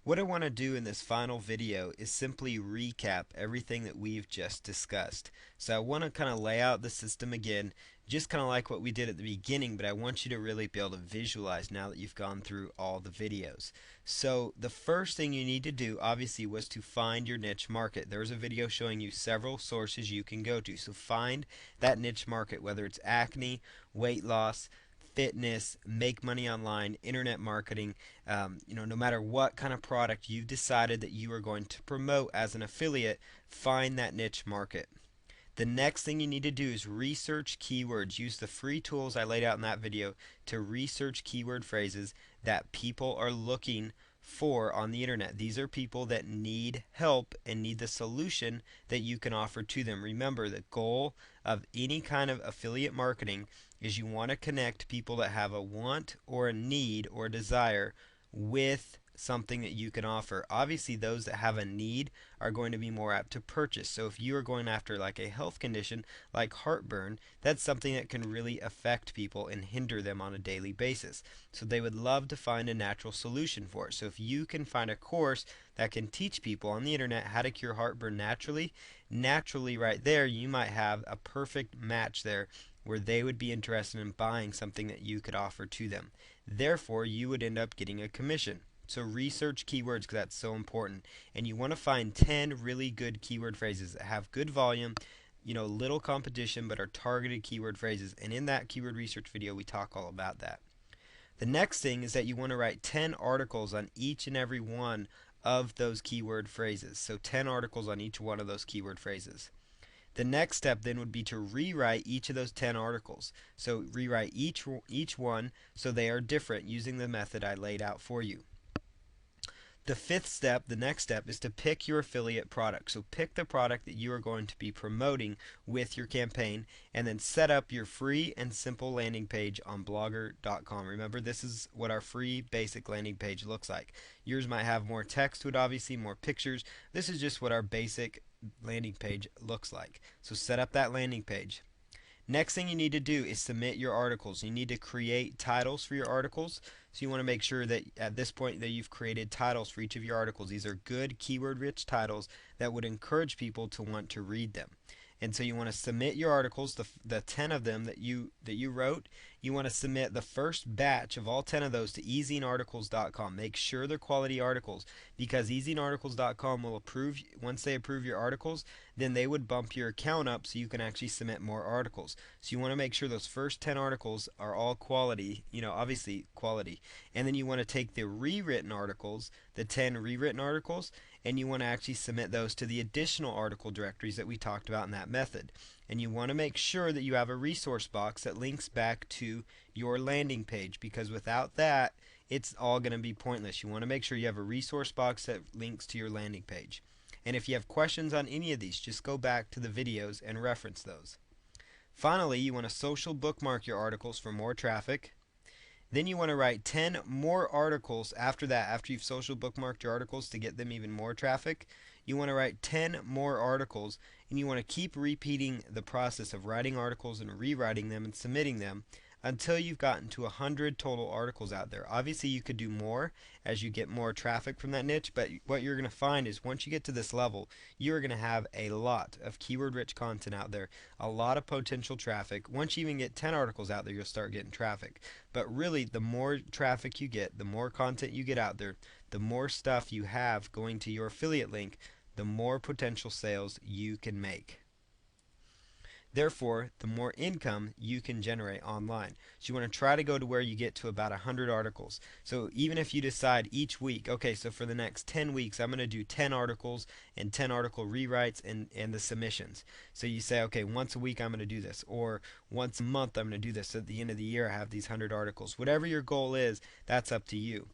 What I want to do in this final video is simply recap everything that we've just discussed. So I want to kind of lay out the system again, just kind of like what we did at the beginning, but I want you to really be able to visualize now that you've gone through all the videos. So the first thing you need to do obviously was to find your niche market. There's a video showing you several sources you can go to. So find that niche market, whether it's acne, weight loss, fitness, make money online, internet marketing, no matter what kind of product you've decided that you are going to promote as an affiliate, find that niche market. The next thing you need to do is research keywords. Use the free tools I laid out in that video to research keyword phrases that people are looking for on the internet. These are people that need help and need the solution that you can offer to them. Remember, the goal of any kind of affiliate marketing is you want to connect people that have a want or a need or a desire with something that you can offer. Obviously, those that have a need are going to be more apt to purchase. So if you are going after like a health condition like heartburn, that's something that can really affect people and hinder them on a daily basis. So they would love to find a natural solution for it. So if you can find a course that can teach people on the internet how to cure heartburn naturally right there, you might have a perfect match there where they would be interested in buying something that you could offer to them. Therefore, you would end up getting a commission. So research keywords because that's so important. And you want to find 10 really good keyword phrases that have good volume, little competition, but are targeted keyword phrases. And in that keyword research video, we talk all about that. The next thing is that you want to write 10 articles on each and every one of those keyword phrases. So 10 articles on each one of those keyword phrases. The next step then would be to rewrite each of those 10 articles. So rewrite each one so they are different using the method I laid out for you. The fifth step, the next step, is to pick your affiliate product. So pick the product that you are going to be promoting with your campaign and then set up your free and simple landing page on blogger.com. Remember, this is what our free basic landing page looks like. Yours might have more text to it, obviously, more pictures. This is just what our basic landing page looks like. So set up that landing page. Next thing you need to do is submit your articles. You need to create titles for your articles. So you want to make sure that at this point that you've created titles for each of your articles. These are good keyword-rich titles that would encourage people to want to read them. And so you want to submit your articles, the 10 of them that you wrote. You want to submit the first batch of all 10 of those to ezinearticles.com. Make sure they're quality articles because ezinearticles.com will approve. Once they approve your articles, then they would bump your account up so you can actually submit more articles. So you want to make sure those first 10 articles are all quality, obviously quality. And then you want to take the rewritten articles, the 10 rewritten articles, and you want to actually submit those to the additional article directories that we talked about in that method. And you want to make sure that you have a resource box that links back to your landing page because without that, it's all going to be pointless. You want to make sure you have a resource box that links to your landing page. And if you have questions on any of these, just go back to the videos and reference those. Finally, you want to social bookmark your articles for more traffic. Then you want to write 10 more articles after that, after you've social bookmarked your articles to get them even more traffic. You want to write 10 more articles and you want to keep repeating the process of writing articles and rewriting them and submitting them until you've gotten to 100 total articles out there. Obviously you could do more as you get more traffic from that niche, but what you're going to find is once you get to this level, you're going to have a lot of keyword rich content out there, a lot of potential traffic. Once you even get 10 articles out there, you'll start getting traffic. But really, the more traffic you get, the more content you get out there, the more stuff you have going to your affiliate link, the more potential sales you can make. Therefore, the more income you can generate online. So you want to try to go to where you get to about 100 articles. So even if you decide each week, okay, so for the next 10 weeks, I'm going to do 10 articles and 10 article rewrites and the submissions. So you say, okay, once a week I'm going to do this, or once a month I'm going to do this. So at the end of the year I have these 100 articles. Whatever your goal is, that's up to you.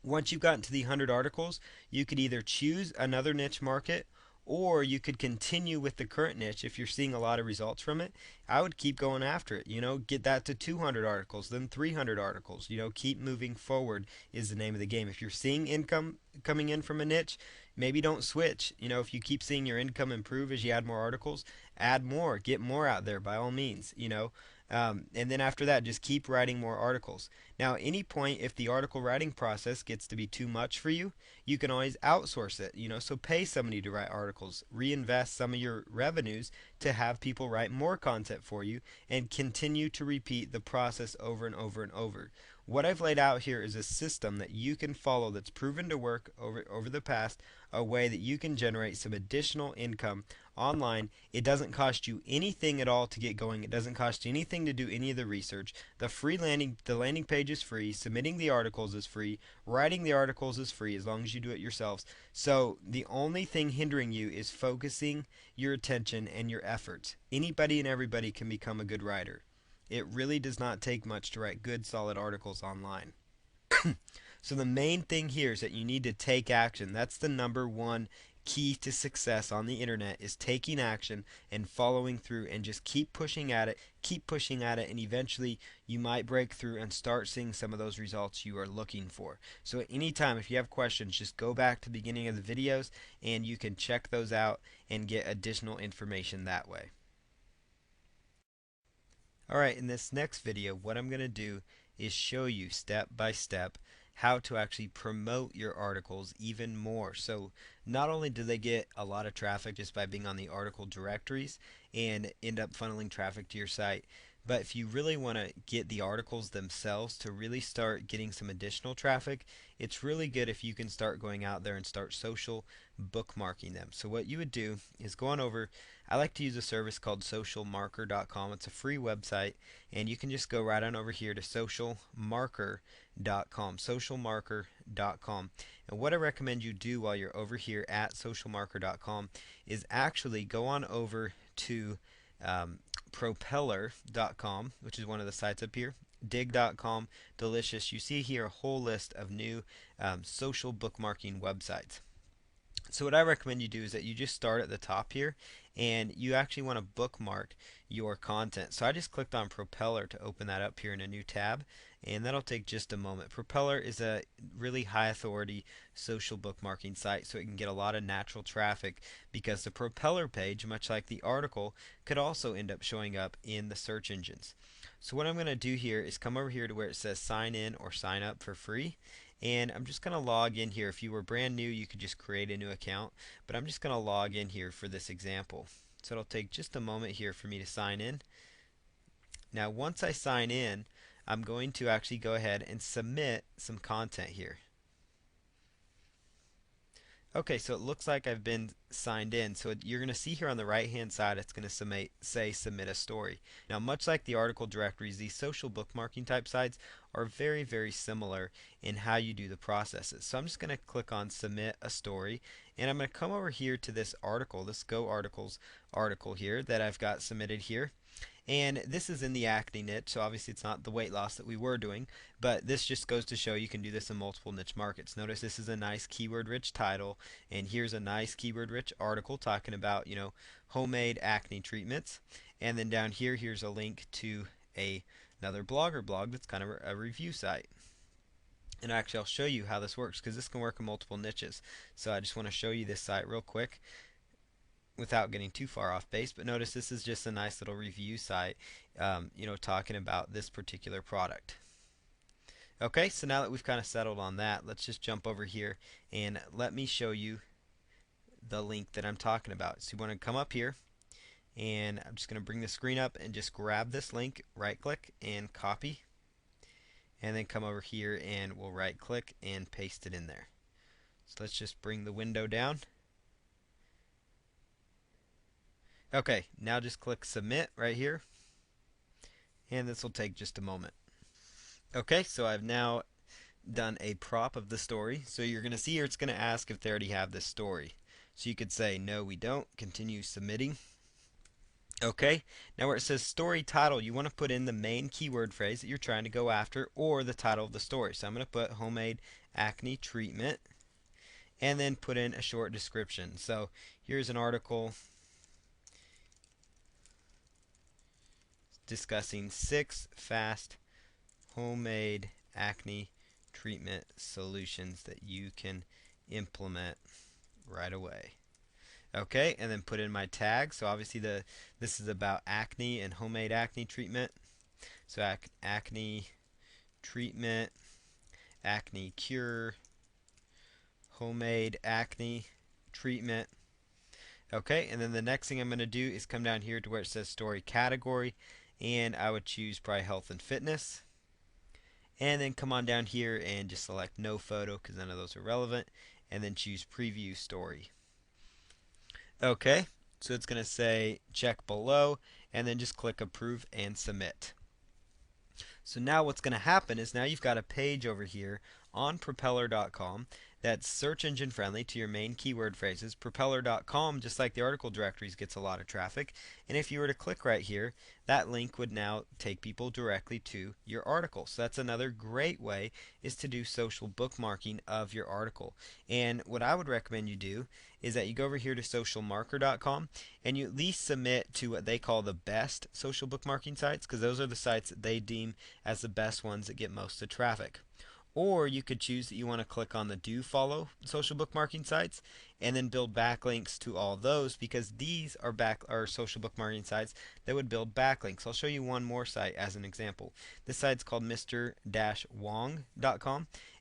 Once you've gotten to the 100 articles, you could either choose another niche market or you could continue with the current niche if you're seeing a lot of results from it. I would keep going after it, get that to 200 articles, then 300 articles, keep moving forward is the name of the game. If you're seeing income coming in from a niche, maybe don't switch. If you keep seeing your income improve as you add more articles, add more, get more out there by all means. And then after that, just keep writing more articles. Now, at any point, if the article writing process gets to be too much for you, you can always outsource it. So pay somebody to write articles, reinvest some of your revenues to have people write more content for you, and continue to repeat the process over and over and over. What I've laid out here is a system that you can follow that's proven to work over the past, a way that you can generate some additional income online. It doesn't cost you anything at all to get going. It doesn't cost you anything to do any of the research. The landing page is free, submitting the articles is free, writing the articles is free as long as you do it yourselves. So the only thing hindering you is focusing your attention and your efforts. Anybody and everybody can become a good writer. It really does not take much to write good, solid articles online. So the main thing here is that you need to take action. That's the number one key to success on the internet, is taking action and following through, and just keep pushing at it, and eventually you might break through and start seeing some of those results you are looking for. So at any time, if you have questions, just go back to the beginning of the videos and you can check those out and get additional information that way. Alright, in this next video, what I'm going to do is show you step by step how to actually promote your articles even more. So not only do they get a lot of traffic just by being on the article directories and end up funneling traffic to your site, but if you really want to get the articles themselves to really start getting some additional traffic, it's really good if you can start going out there and start social bookmarking them. So what you would do is go on over. I like to use a service called socialmarker.com. It's a free website, and you can just go right on over here to socialmarker.com. And what I recommend you do while you're over here at socialmarker.com is actually go on over to propeller.com, which is one of the sites up here, dig.com, delicious. You see here a whole list of new social bookmarking websites. So what I recommend you do is that you just start at the top here, and you actually want to bookmark your content. So I just clicked on Propeller to open that up here in a new tab, and that'll take just a moment. Propeller is a really high authority social bookmarking site, so it can get a lot of natural traffic, because the Propeller page, much like the article, could also end up showing up in the search engines. So what I'm going to do here is come over here to where it says sign in or sign up for free, and I'm just going to log in here. If you were brand new, you could just create a new account, but I'm just going to log in here for this example. So it'll take just a moment here for me to sign in. Now once I sign in, I'm going to actually go ahead and submit some content here. Okay, so it looks like I've been signed in. So you're going to see here on the right hand side, it's going to say submit a story. Now much like the article directories, these social bookmarking type sites are very, very similar in how you do the processes. So I'm just going to click on submit a story, and I'm going to come over here to this article, this Go Articles article here that I've got submitted here. And this is in the acne niche, so obviously it's not the weight loss that we were doing, but this just goes to show you can do this in multiple niche markets. Notice this is a nice keyword rich title, and here's a nice keyword rich article talking about, homemade acne treatments. And then down here, here's a link to another blogger blog that's kind of a review site. And actually I'll show you how this works, because this can work in multiple niches. So I just want to show you this site real quick without getting too far off base, but notice this is just a nice little review site, talking about this particular product. Okay, so now that we've kind of settled on that, let's just jump over here and let me show you the link that I'm talking about. So you want to come up here, and I'm just going to bring the screen up and just grab this link, right click and copy, and then come over here and we'll right click and paste it in there. So let's just bring the window down. Okay, now just click submit right here, and this will take just a moment. Okay, so I've now done a prop of the story. So you're going to see here it's going to ask if they already have this story. So you could say no, we don't, continue submitting. Okay, now where it says story title, you want to put in the main keyword phrase that you're trying to go after, or the title of the story. So I'm going to put homemade acne treatment, and then put in a short description. So here's an article discussing 6 fast homemade acne treatment solutions that you can implement right away. Okay, and then put in my tag. So obviously this is about acne and homemade acne treatment. So acne treatment, acne cure, homemade acne treatment. Okay, and then the next thing I'm going to do is come down here to where it says story category, and I would choose probably health and fitness. And then come on down here and just select no photo because none of those are relevant, and then choose preview story. Okay, so it's going to say check below, and then just click approve and submit. So now what's going to happen is now you've got a page over here on propeller.com that's search engine friendly to your main keyword phrases. Propeller.com, just like the article directories, gets a lot of traffic. And if you were to click right here, that link would now take people directly to your article. So that's another great way, is to do social bookmarking of your article. And what I would recommend you do is that you go over here to socialmarker.com and you at least submit to what they call the best social bookmarking sites, because those are the sites that they deem as the best ones that get most of the traffic. Or you could choose that you want to click on the do follow social bookmarking sites and then build backlinks to all those, because these are social bookmarking sites that would build backlinks. I'll show you one more site as an example. This site's called Mr-Wong.com,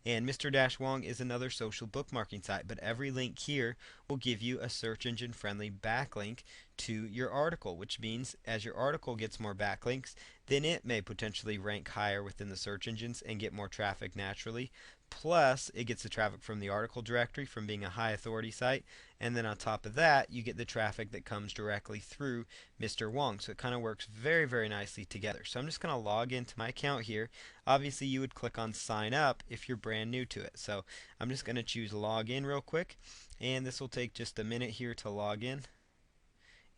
and Mr-Wong is another social bookmarking site, but every link here will give you a search engine friendly backlink to your article, which means as your article gets more backlinks, then it may potentially rank higher within the search engines and get more traffic naturally. Plus, it gets the traffic from the article directory from being a high authority site, and then on top of that, you get the traffic that comes directly through Mr. Wong. So it kind of works very, very nicely together. So I'm just going to log into my account here. Obviously, you would click on sign up if you're brand new to it. So I'm just going to choose log in real quick, and this will take just a minute here to log in,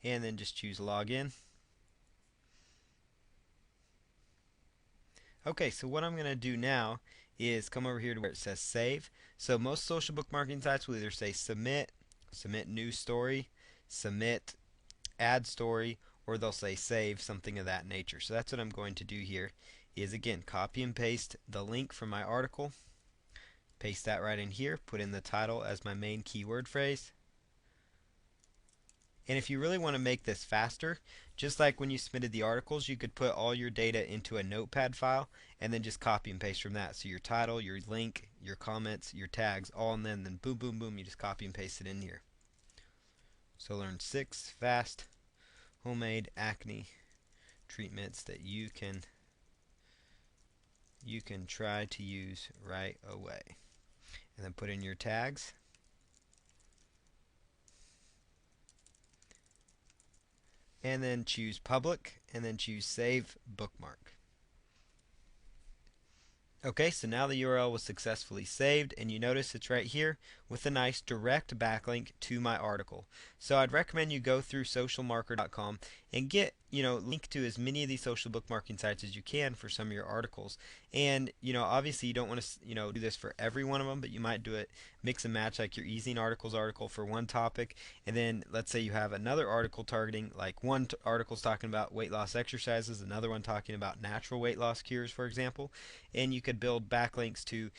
and then just choose log in. Okay, so what I'm going to do now is come over here to where it says save. So most social bookmarking sites will either say submit, submit new story, submit add story, or they'll say save, something of that nature. So that's what I'm going to do here, is again copy and paste the link from my article, paste that right in here, put in the title as my main keyword phrase. And if you really want to make this faster, just like when you submitted the articles, you could put all your data into a notepad file and then just copy and paste from that. So your title, your link, your comments, your tags, all, and then boom, boom, boom, you just copy and paste it in here. So learn 6 fast homemade acne treatments that you can try to use right away. And then put in your tags. And then choose public, and then choose save bookmark. Okay, so now the URL was successfully saved, and you notice it's right here with a nice direct backlink to my article. So I'd recommend you go through socialmarker.com and get, link to as many of these social bookmarking sites as you can for some of your articles. And, obviously you don't want to, do this for every one of them, but you might do it, mix and match, like your Easing Articles article for one topic, and then let's say you have another article targeting, like one article's talking about weight loss exercises, another one talking about natural weight loss cures, for example, and you could build backlinks to,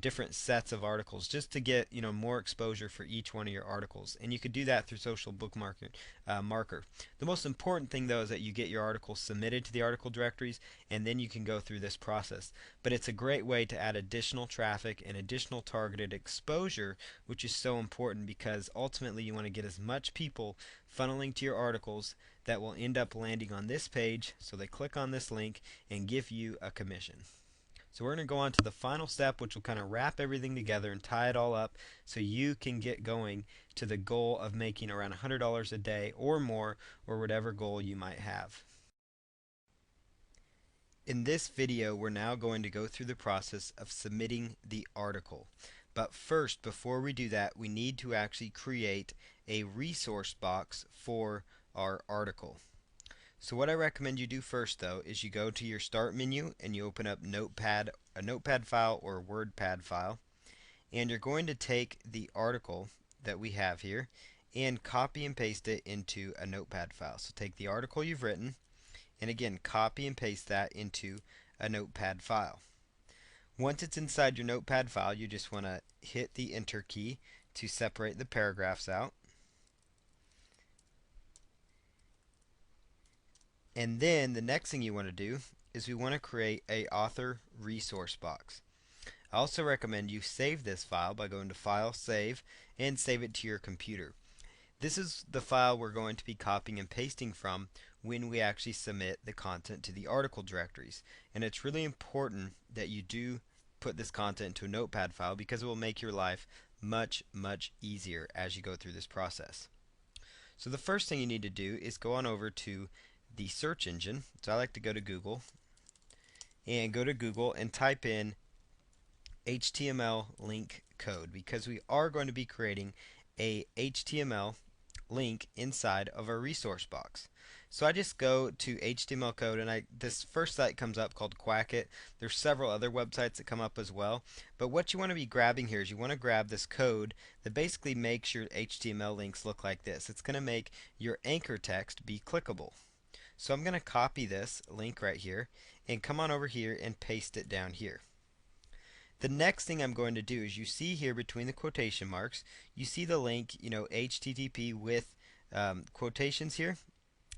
different sets of articles just to get, more exposure for each one of your articles. And you could do that through social bookmarker. The most important thing though is that you get your articles submitted to the article directories, and then you can go through this process. But it's a great way to add additional traffic and additional targeted exposure, which is so important, because ultimately you want to get as much people funneling to your articles that will end up landing on this page, so they click on this link and give you a commission. So we're going to go on to the final step, which will kind of wrap everything together and tie it all up so you can get going to the goal of making around $100 a day or more, or whatever goal you might have. In this video, we're now going to go through the process of submitting the article. But first, before we do that, we need to actually create a resource box for our article. So what I recommend you do first though is you go to your start menu and you open up a notepad file or a WordPad file, and you're going to take the article that we have here and copy and paste it into a notepad file. So take the article you've written and again copy and paste that into a notepad file. Once it's inside your notepad file, you just want to hit the enter key to separate the paragraphs out. And then the next thing you want to do is we want to create a author resource box. I also recommend you save this file by going to File, Save, and save it to your computer. This is the file we're going to be copying and pasting from when we actually submit the content to the article directories. And it's really important that you do put this content into a notepad file because it will make your life much, much easier as you go through this process. So the first thing you need to do is go on over to the search engine. So I like to go to Google and type in HTML link code because we are going to be creating a HTML link inside of our resource box. So I just go to HTML code, and this first site comes up called Quackit. There's several other websites that come up as well. But what you want to be grabbing here is you want to grab this code that basically makes your HTML links look like this. It's going to make your anchor text be clickable. So I'm going to copy this link right here and come on over here and paste it down here. The next thing I'm going to do is you see here between the quotation marks, you see the link, HTTP with quotations here,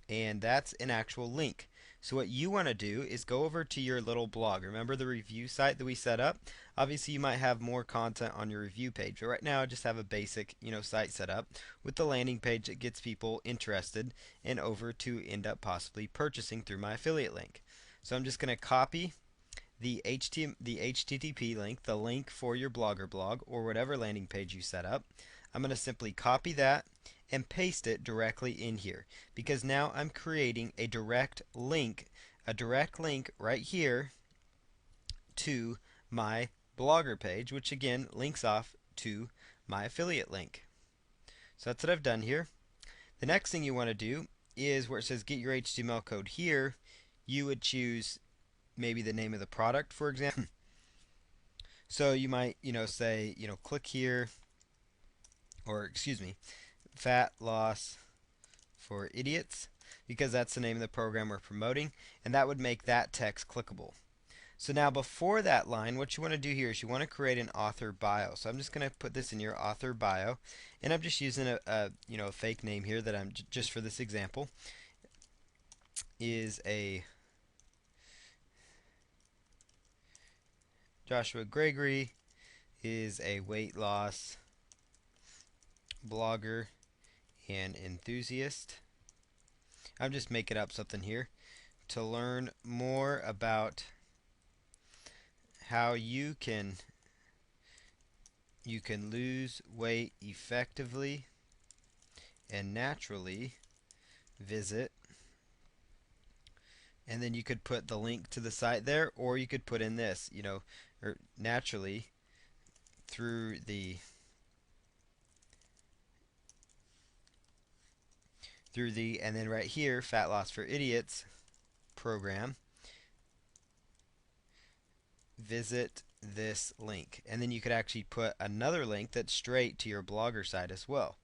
and that's an actual link. So what you want to do is go over to your little blog. Remember the review site that we set up? Obviously you might have more content on your review page, but right now I just have a basic site set up with the landing page that gets people interested and over to end up possibly purchasing through my affiliate link. So I'm just going to copy the HTTP link, the link for your Blogger blog or whatever landing page you set up. I'm going to simply copy that and paste it directly in here because now I'm creating a direct link right here to my Blogger page, which again links off to my affiliate link. So that's what I've done here. The next thing you want to do is where it says get your HTML code here, you would choose maybe the name of the product, for example. So you might, say, click here, or excuse me, fat loss for idiots, because that's the name of the program we're promoting, and that would make that text clickable. So now before that line, what you want to do here is you want to create an author bio. So I'm just going to put this in your author bio, and I'm just using a fake name here that I'm just for this example is a Joshua Gregory is a weight loss blogger and enthusiast. I'm just making up something here. To learn more about how you can lose weight effectively and naturally, visit, and then you could put the link to the site there, or you could put in this, or naturally through the and then right here, Fat Loss for Idiots program, visit this link, and then you could actually put another link that's straight to your Blogger site as well.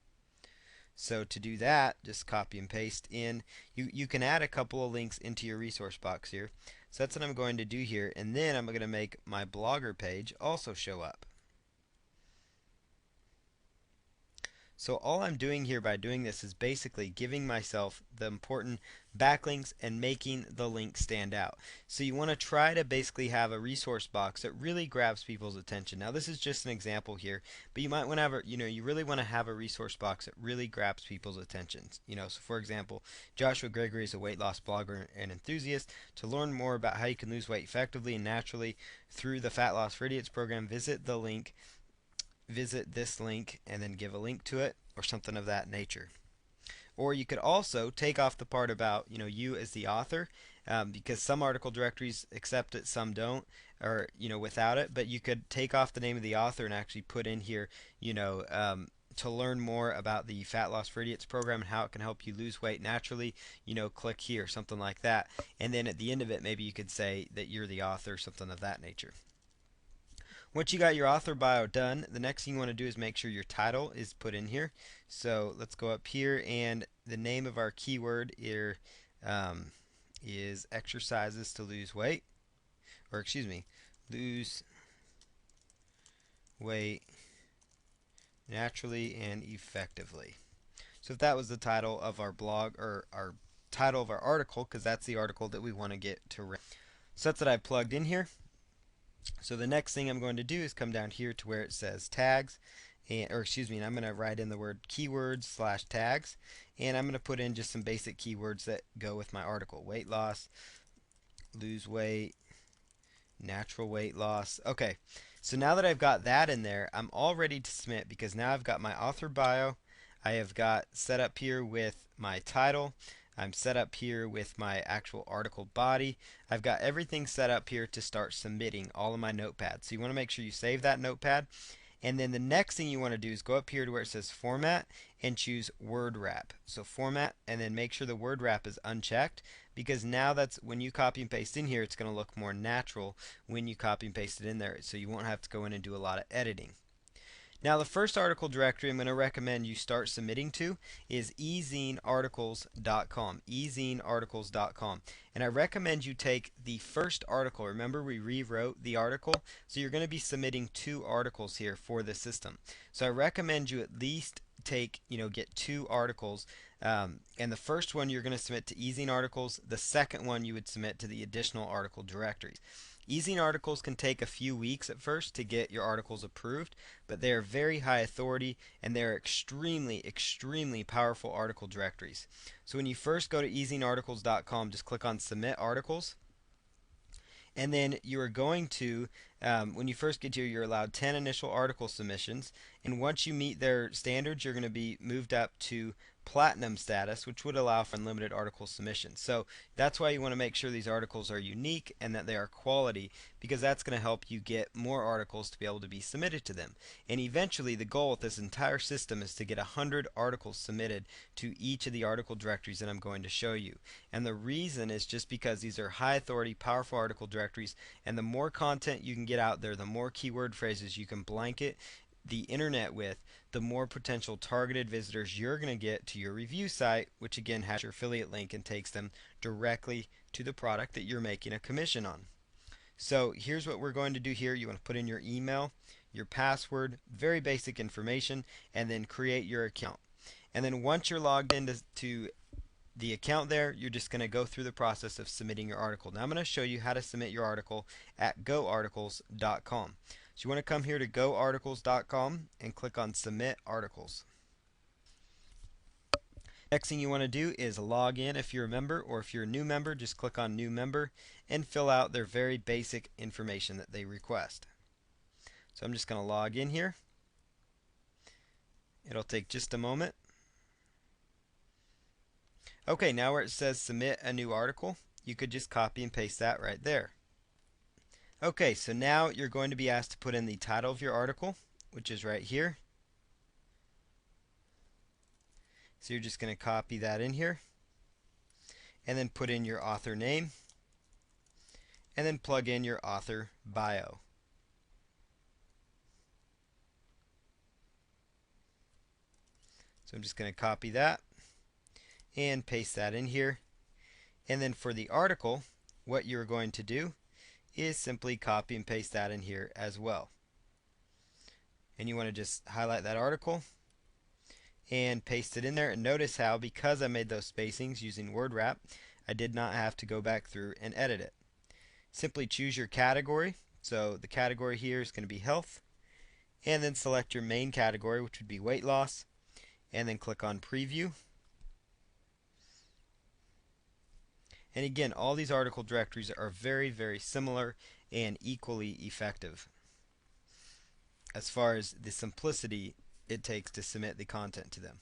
So to do that, just copy and paste in. You can add a couple of links into your resource box here. So that's what I'm going to do here, and then I'm going to make my Blogger page also show up. So all I'm doing here by doing this is basically giving myself the important backlinks and making the link stand out. So you want to try to basically have a resource box that really grabs people's attention. Now this is just an example here, but you might want to have you really want to have a resource box that really grabs people's attention. So for example, Joshua Gregory is a weight loss blogger and enthusiast. To learn more about how you can lose weight effectively and naturally through the Fat Loss for Idiots program, visit this link and then give a link to it or something of that nature. Or you could also take off the part about you as the author, because some article directories accept it, some don't, or without it. But you could take off the name of the author and actually put in here to learn more about the Fat Loss for Idiots program and how it can help you lose weight naturally, click here, something like that. And then at the end of it, maybe you could say that you're the author, something of that nature. Once you got your author bio done, the next thing you want to do is make sure your title is put in here. So let's go up here, and the name of our keyword here is exercises to lose weight, or excuse me, lose weight naturally and effectively. So if that was the title of our blog, or our title of our article, because that's the article that we want to get to rank. So that's what I plugged in here. So the next thing I'm going to do is come down here to where it says tags, or excuse me, and I'm going to write in the word keywords slash tags, and I'm going to put in just some basic keywords that go with my article. Weight loss, lose weight, natural weight loss. Okay, so now that I've got that in there, I'm all ready to submit because now I've got my author bio. I have got set up here with my title. I'm set up here with my actual article body. I've got everything set up here to start submitting all of my notepads. So you want to make sure you save that notepad. And then the next thing you want to do is go up here to where it says format and choose word wrap. So format, and then make sure the word wrap is unchecked, because now that's when you copy and paste in here, it's going to look more natural when you copy and paste it in there, so you won't have to go in and do a lot of editing. Now the first article directory I'm going to recommend you start submitting to is zinearticles.com, zinearticles.com. And I recommend you take the first article. Remember, we rewrote the article, so you're going to be submitting 2 articles here for the system. So I recommend you at least get 2 articles, and the first one you're going to submit to eZine articles. The second one you would submit to the additional article directories. eZine articles can take a few weeks at first to get your articles approved, but they are very high authority and they are extremely, extremely powerful article directories. So when you first go to ezinearticles.com, just click on Submit Articles. And then you are going to, when you first get here, you're allowed 10 initial article submissions. And once you meet their standards, you're going to be moved up to platinum status, which would allow for unlimited article submissions. So that's why you want to make sure these articles are unique and that they are quality, because that's going to help you get more articles to be able to be submitted to them. And eventually the goal with this entire system is to get 100 articles submitted to each of the article directories that I'm going to show you. And the reason is just because these are high authority, powerful article directories, and the more content you can get out there, the more keyword phrases you can blanket the internet with, the more potential targeted visitors you're going to get to your review site, which again has your affiliate link and takes them directly to the product that you're making a commission on. So here's what we're going to do here. You want to put in your email, your password, very basic information, and then create your account. And then once you're logged into the account there, you're just going to go through the process of submitting your article. Now I'm going to show you how to submit your article at goarticles.com. So you want to come here to goarticles.com and click on Submit Articles. Next thing you want to do is log in if you're a member, or if you're a new member, just click on New Member and fill out their very basic information that they request. So I'm just going to log in here. It'll take just a moment. Okay, now where it says Submit a New Article, you could just copy and paste that right there. Okay, so now you're going to be asked to put in the title of your article, which is right here. So you're just going to copy that in here, and then put in your author name, and then plug in your author bio. So I'm just going to copy that and paste that in here. And then for the article, what you're going to do is simply copy and paste that in here as well. And you want to just highlight that article and paste it in there. And notice how, because I made those spacings using word wrap, I did not have to go back through and edit it. Simply choose your category. So the category here is going to be health, and then select your main category, which would be weight loss, and then click on preview. And again, all these article directories are very, very similar and equally effective as far as the simplicity it takes to submit the content to them.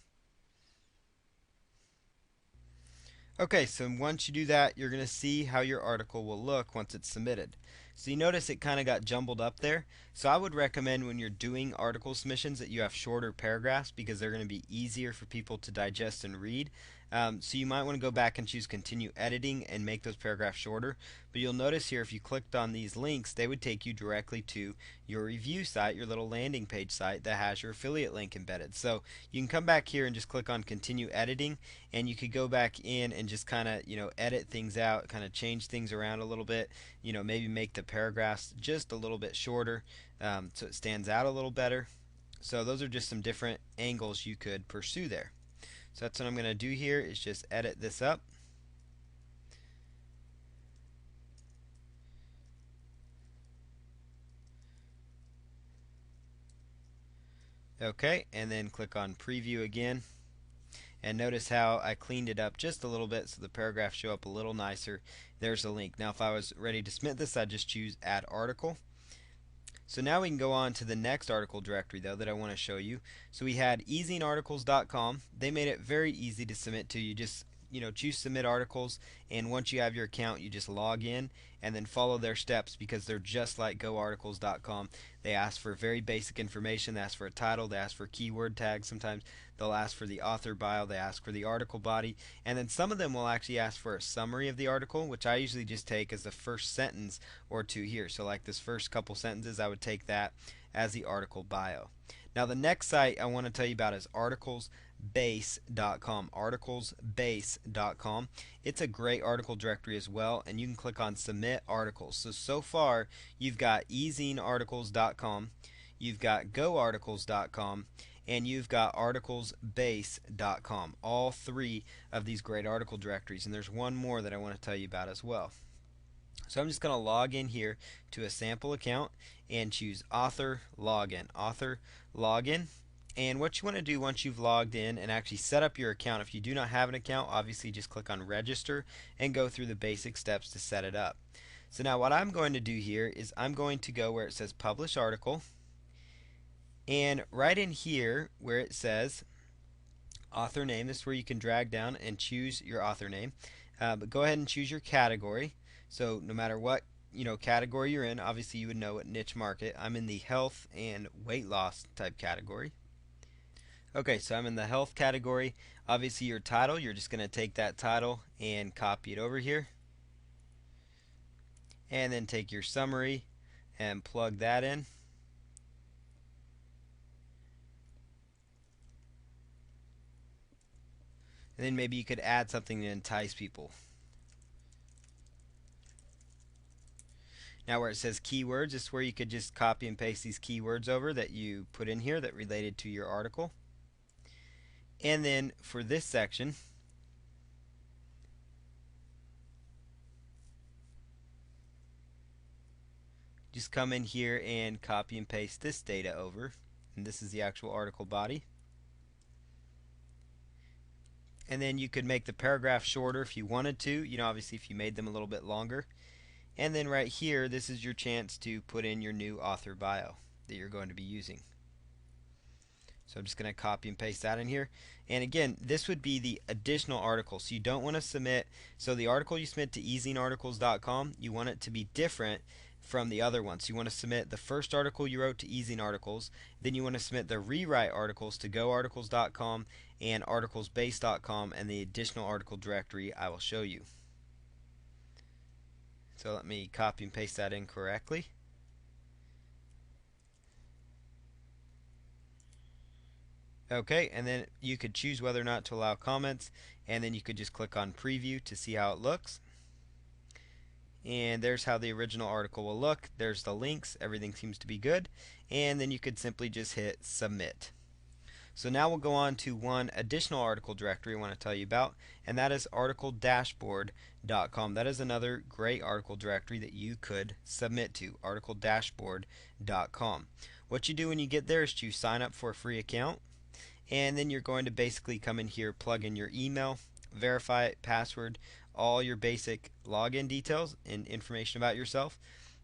Okay, so once you do that, you're going to see how your article will look once it's submitted. So you notice it kind of got jumbled up there. So I would recommend when you're doing article submissions that you have shorter paragraphs, because they're going to be easier for people to digest and read. So you might want to go back and choose continue editing and make those paragraphs shorter. But you'll notice here, if you clicked on these links, they would take you directly to your review site, your little landing page site that has your affiliate link embedded. So you can come back here and just click on continue editing, and you could go back in and just kind of edit things out, kind of change things around a little bit, maybe make the paragraphs just a little bit shorter, so it stands out a little better. So those are just some different angles you could pursue there. So that's what I'm going to do here, is just edit this up. Okay, and then click on preview again. And notice how I cleaned it up just a little bit so the paragraphs show up a little nicer. There's a link. Now if I was ready to submit this, I'd just choose add article. So now we can go on to the next article directory though that I want to show you. So we had zinearticles.com. They made it very easy to submit to. You just choose submit articles, and once you have your account you just log in and then follow their steps, because they're just like goarticles.com. They ask for very basic information. They ask for a title, they ask for keyword tags, sometimes they'll ask for the author bio, they ask for the article body, and then some of them will actually ask for a summary of the article, which I usually just take as the first sentence or two here. So like this first couple sentences, I would take that as the article bio. Now the next site I want to tell you about is articlesbase.com. articlesbase.com. It's a great article directory as well, and you can click on submit articles. So far you've got zinearticles.com, you've got goarticles.com, and you've got articlesbase.com. All three of these great article directories, and there's one more that I want to tell you about as well. So I'm just going to log in here to a sample account and choose author login. Author login. And what you want to do once you've logged in and actually set up your account, if you do not have an account, obviously just click on register and go through the basic steps to set it up. So now what I'm going to do here is I'm going to go where it says publish article, and right in here where it says author name, this is where you can drag down and choose your author name. But go ahead and choose your category. So no matter what category you're in, obviously you would know what niche market. I'm in the health and weight loss type category. Okay, so I'm in the health category. Obviously your title, you're just going to take that title and copy it over here, and then take your summary and plug that in. And then maybe you could add something to entice people. Now where it says keywords, this is where you could just copy and paste these keywords over that you put in here that related to your article. And then for this section, just come in here and copy and paste this data over. And this is the actual article body. And then you could make the paragraph shorter if you wanted to, obviously if you made them a little bit longer. And then right here, this is your chance to put in your new author bio that you're going to be using. So I'm just going to copy and paste that in here. And again, this would be the additional article. So you don't want to submit, so the article you submit to zinearticles.com, you want it to be different from the other ones. So you want to submit the first article you wrote to zinearticles, then you want to submit the rewrite articles to goarticles.com and articlesbase.com, and the additional article directory I will show you. So let me copy and paste that in correctly. Okay, and then you could choose whether or not to allow comments, and then you could just click on preview to see how it looks. And there's how the original article will look. There's the links, everything seems to be good, and then you could simply just hit submit. So now we'll go on to one additional article directory I want to tell you about, and that is articledashboard.com. That is another great article directory that you could submit to, articledashboard.com. What you do when you get there is you sign up for a free account, and then you're going to basically come in here, plug in your email, verify it, password, all your basic login details and information about yourself.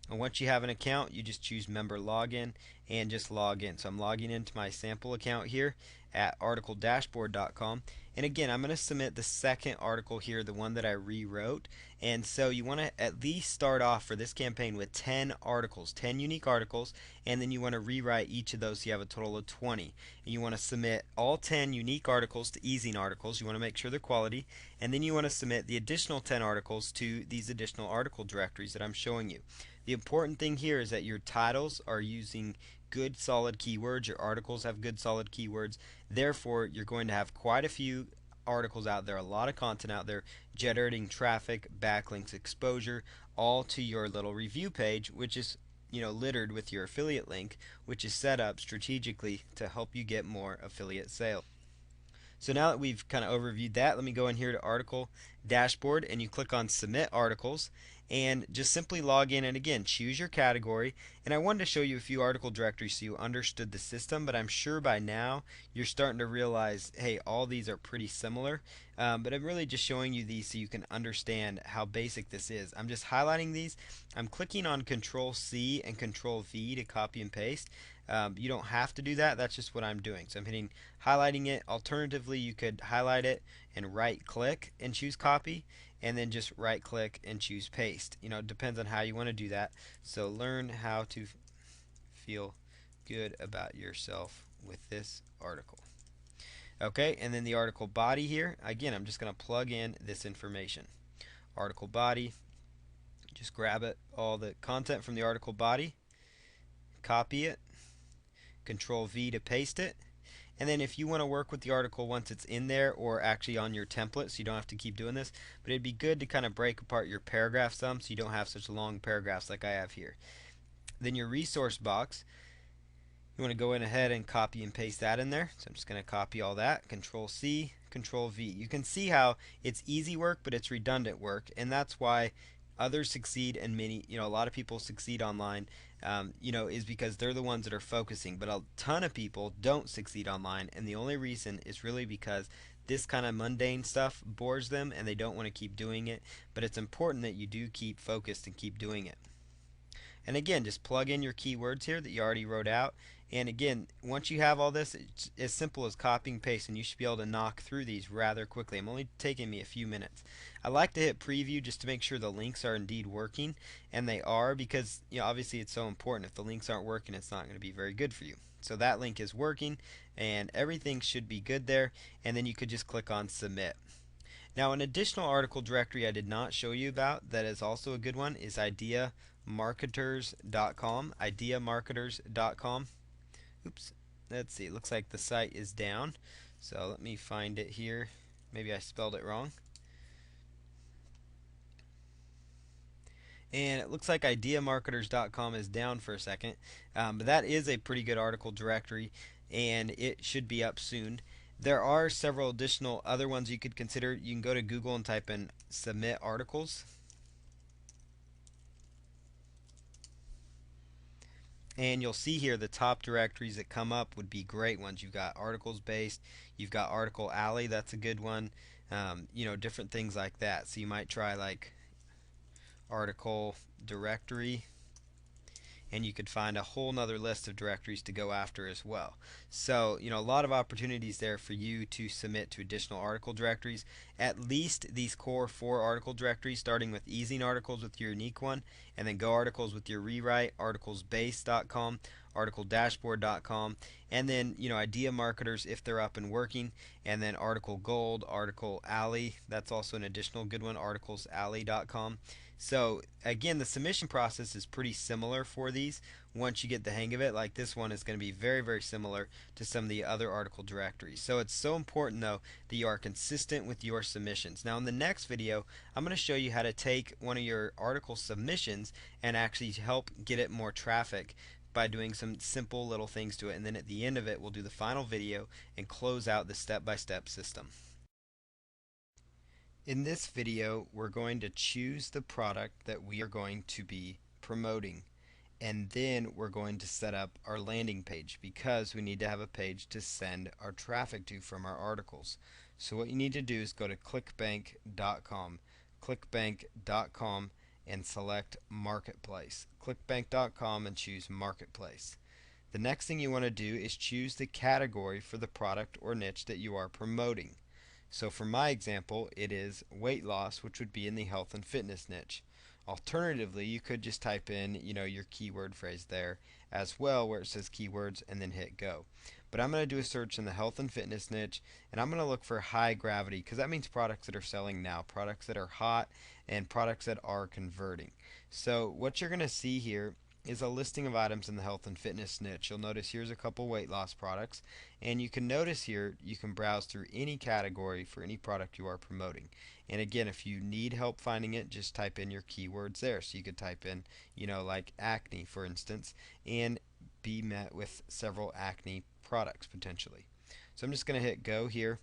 And once you have an account, you just choose member login and just log in. So I'm logging into my sample account here at articledashboard.com. And again, I'm going to submit the second article here, the one that I rewrote. And so you want to at least start off for this campaign with 10 articles, 10 unique articles, and then you want to rewrite each of those so you have a total of 20. And you want to submit all 10 unique articles to zinearticles. You want to make sure they're quality. And then you want to submit the additional 10 articles to these additional article directories that I'm showing you. The important thing here is that your titles are using good solid keywords, your articles have good solid keywords, therefore you're going to have quite a few articles out there, a lot of content out there, generating traffic, backlinks, exposure, all to your little review page, which is littered with your affiliate link, which is set up strategically to help you get more affiliate sales. So now that we've kind of overviewed that, let me go in here to article dashboard, and you click on submit articles, and just simply log in and again choose your category. And I wanted to show you a few article directories so you understood the system, but I'm sure by now you're starting to realize, hey, all these are pretty similar. But I'm really just showing you these so you can understand how basic this is. I'm just highlighting these. I'm clicking on Control C and Control V to copy and paste. You don't have to do that. That's just what I'm doing. So I'm hitting highlighting it. Alternatively, you could highlight it and right click and choose copy, and then just right click and choose paste. It depends on how you want to do that. So learn how to feel good about yourself with this article. Okay, and then the article body here, again, I'm just going to plug in this information. Article body, just grab it, all the content from the article body, copy it, Control V to paste it. And then if you want to work with the article once it's in there, or actually on your template, so you don't have to keep doing this, but it'd be good to kind of break apart your paragraph some so you don't have such long paragraphs like I have here. Then your resource box, you want to go in ahead and copy and paste that in there. So I'm just going to copy all that, Control C, Control V. You can see how it's easy work, but it's redundant work, and that's why others succeed and a lot of people succeed online, is because they're the ones that are focusing. But a ton of people don't succeed online, and the only reason is really because this kind of mundane stuff bores them and they don't want to keep doing it. But it's important that you do keep focused and keep doing it. And again, just plug in your keywords here that you already wrote out. And again, once you have all this, it's as simple as copying and paste, and you should be able to knock through these rather quickly. I'm only taking me a few minutes. I like to hit preview just to make sure the links are indeed working, and they are, because obviously it's so important. If the links aren't working, it's not going to be very good for you. So that link is working, and everything should be good there, and then you could just click on submit. Now, an additional article directory I did not show you about that is also a good one is ideamarketers.com. Ideamarketers.com. Oops, let's see, it looks like the site is down, so let me find it here. Maybe I spelled it wrong. And it looks like ideamarketers.com is down for a second, but that is a pretty good article directory, and it should be up soon. There are several additional other ones you could consider. You can go to Google and type in submit articles, and you'll see here the top directories that come up would be great ones. You've got articles based, you've got article alley, that's a good one. Different things like that. So you might try like article directory, and you could find a whole nother list of directories to go after as well. So a lot of opportunities there for you to submit to additional article directories. At least these core 4 article directories, starting with Easing Articles with your unique one, and then Go Articles with your rewrite, articlesbase.com, articledashboard.com, and then idea marketers if they're up and working, and then article gold, article alley, that's also an additional good one, articlesalley.com. So again, the submission process is pretty similar for these once you get the hang of it. Like this one is going to be very, very similar to some of the other article directories. So it's so important though that you are consistent with your submissions. Now in the next video, I'm going to show you how to take one of your article submissions and actually help get it more traffic by doing some simple little things to it. And then at the end of it, we'll do the final video and close out the step-by-step system. In this video, we're going to choose the product that we are going to be promoting, and then we're going to set up our landing page because we need to have a page to send our traffic to from our articles. So what you need to do is go to clickbank.com, clickbank.com, and select Marketplace. Clickbank.com and choose Marketplace. The next thing you want to do is choose the category for the product or niche that you are promoting. So for my example, it is weight loss, which would be in the health and fitness niche. Alternatively, you could just type in, your keyword phrase there as well, where it says keywords, and then hit go. But I'm going to do a search in the health and fitness niche, and I'm going to look for high gravity, because that means products that are selling now, products that are hot, and products that are converting. So what you're going to see here is a listing of items in the health and fitness niche. You'll notice here's a couple weight loss products, and you can notice here you can browse through any category for any product you are promoting. And again, if you need help finding it, just type in your keywords there. So you could type in, like acne for instance, and be met with several acne products potentially. So I'm just going to hit go here,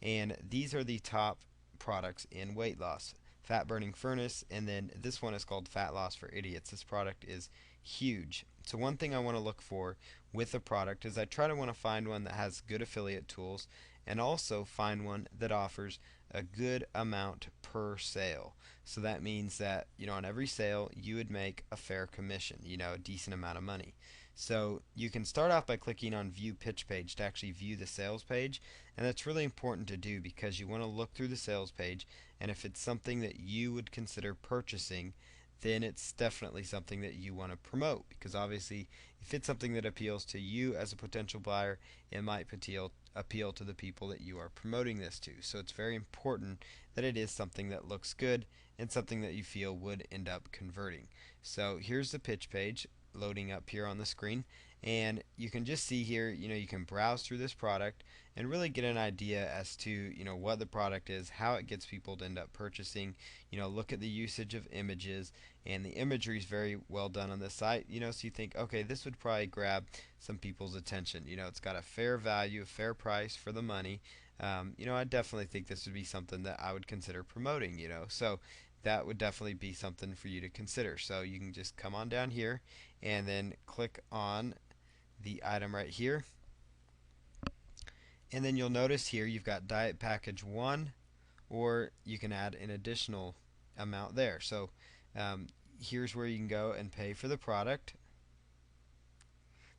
and these are the top products in weight loss. fat burning furnace, and then this one is called Fat Loss for Idiots. This product is huge. So one thing I want to look for with a product is I try to want to find one that has good affiliate tools, and also find one that offers a good amount per sale. So that means that, on every sale you would make a fair commission, a decent amount of money. So you can start off by clicking on View Pitch Page to actually view the sales page, and that's really important to do because you want to look through the sales page, and if it's something that you would consider purchasing, then it's definitely something that you want to promote, because obviously if it's something that appeals to you as a potential buyer, it might appeal to the people that you are promoting this to. So it's very important that it is something that looks good and something that you feel would end up converting. So here's the pitch page loading up here on the screen, and you can just see here, you can browse through this product and really get an idea as to what the product is, how it gets people to end up purchasing. Look at the usage of images, and the imagery is very well done on this site. So you think, okay, this would probably grab some people's attention. It's got a fair value, a fair price for the money. I definitely think this would be something that I would consider promoting. So that would definitely be something for you to consider. So you can just come on down here and then click on the item right here, and then you'll notice here you've got Diet Package 1, or you can add an additional amount there. So here's where you can go and pay for the product,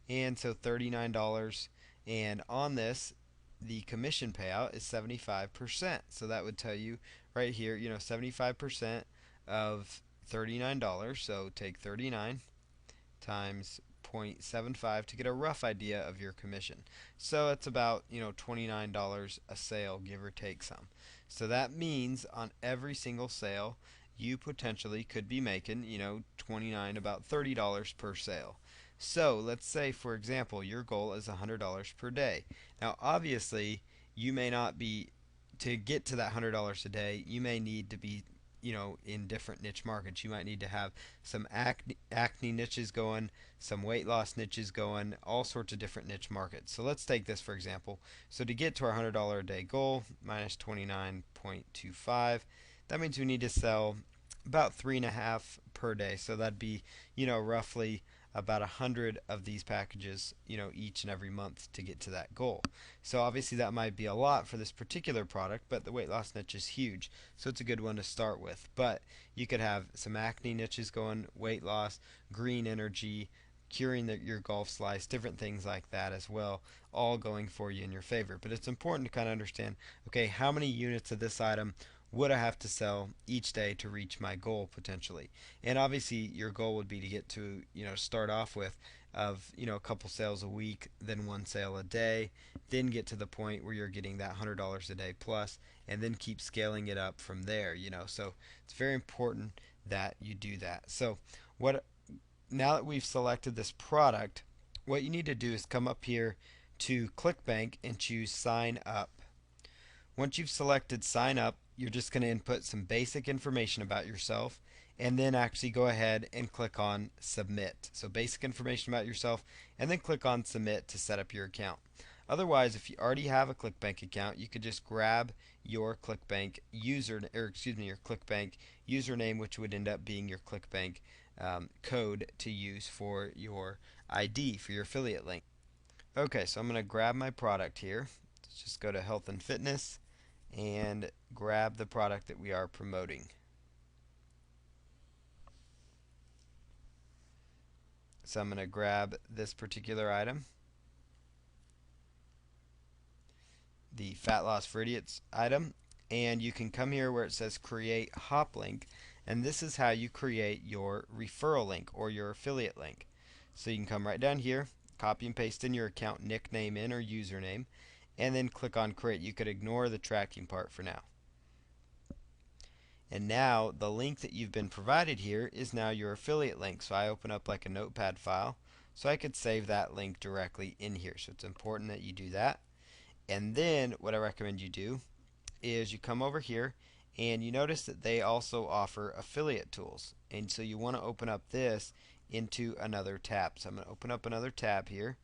and so $39, and on this the commission payout is 75%. So that would tell you right here, 75% of $39. So take 39 times 0.75 to get a rough idea of your commission. So it's about $29 a sale, give or take some. So that means on every single sale you potentially could be making about $30 per sale. So let's say, for example, your goal is $100 per day. Now obviously you may not be, to get to that $100 a day, you may need to be in different niche markets. You might need to have some acne niches going, some weight loss niches going, all sorts of different niche markets. So let's take this for example. So to get to our $100 a day goal, minus 29.25, that means we need to sell about 3.5 per day. So that'd be roughly about 100 of these packages each and every month to get to that goal. So obviously that might be a lot for this particular product, but the weight loss niche is huge, so it's a good one to start with. But you could have some acne niches going, weight loss, green energy, curing your golf slice, different things like that as well, all going for you in your favor. But it's important to kind of understand, okay, how many units of this item would I have to sell each day to reach my goal potentially? And obviously your goal would be to get to, start off with of, a couple sales a week, then one sale a day, then get to the point where you're getting that $100 a day plus, and then keep scaling it up from there, So it's very important that you do that. So now that we've selected this product, what you need to do is come up here to ClickBank and choose Sign Up. Once you've selected Sign Up, you're just going to input some basic information about yourself, and then actually go ahead and click on Submit. So basic information about yourself, and then click on Submit to set up your account. Otherwise, if you already have a ClickBank account, you could just grab your ClickBank your ClickBank username, which would end up being your ClickBank code to use for your ID for your affiliate link. Okay, so I'm going to grab my product here. Let's just go to Health and Fitness and grab the product that we are promoting. So I'm going to grab this particular item, the Fat Loss for Idiots item, and you can come here where it says create hop link, and this is how you create your referral link or your affiliate link. So you can come right down here, copy and paste in your account nickname or username, and then click on create. You could ignore the tracking part for now. And now the link that you've been provided here is now your affiliate link. So I open up like a notepad file, so I could save that link directly in here. So it's important that you do that. And then what I recommend you do is you come over here and you notice that they also offer affiliate tools. And so you want to open up this into another tab. So I'm going to open up another tab here,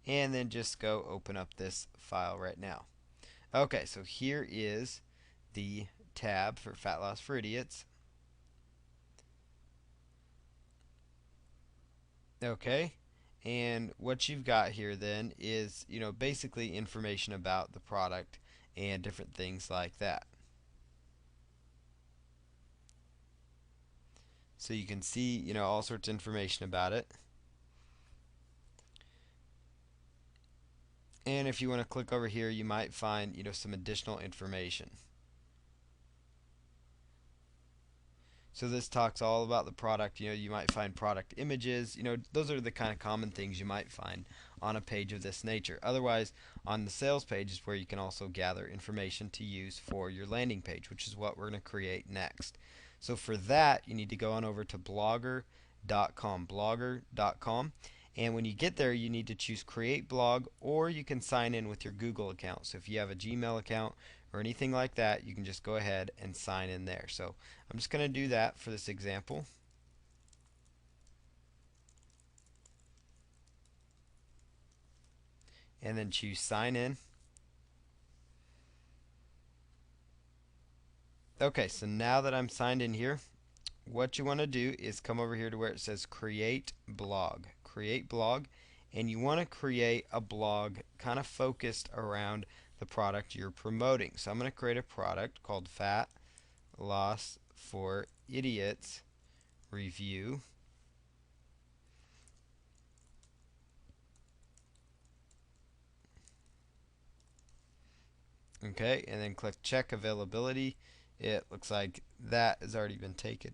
and then just go open up this file right now. Okay, so here is the tab for Fat Loss for Idiots. Okay, and what you've got here then is, basically information about the product and different things like that. So you can see, all sorts of information about it. And if you want to click over here, you might find, some additional information. So this talks all about the product. You might find product images. Those are the kind of common things you might find on a page of this nature. Otherwise, on the sales page is where you can also gather information to use for your landing page, which is what we're going to create next. So for that, you need to go on over to blogger.com, and when you get there, you need to choose create blog, or you can sign in with your Google account. So if you have a Gmail account or anything like that, you can just go ahead and sign in there. So I'm just going to do that for this example. And then choose sign in. Okay, so now that I'm signed in here, what you want to do is come over here to where it says create blog. Create blog, and you want to create a blog kind of focused around the product you're promoting. So I'm going to create a product called Fat Loss for Idiots Review. Okay, and then click check availability. It looks like that has already been taken.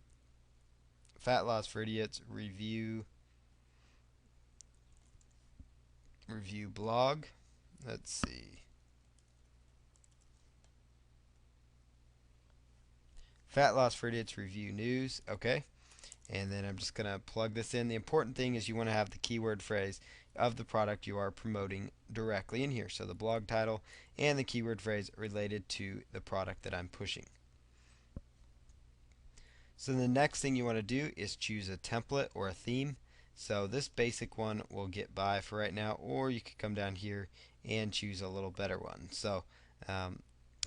Fat Loss for Idiots review blog. Let's see. Fat Loss for Idiots review news. Okay. And then I'm just going to plug this in. The important thing is you want to have the keyword phrase of the product you are promoting directly in here. So the blog title and the keyword phrase related to the product that I'm pushing. So the next thing you want to do is choose a template or a theme. So this basic one will get by for right now, or you could come down here and choose a little better one. So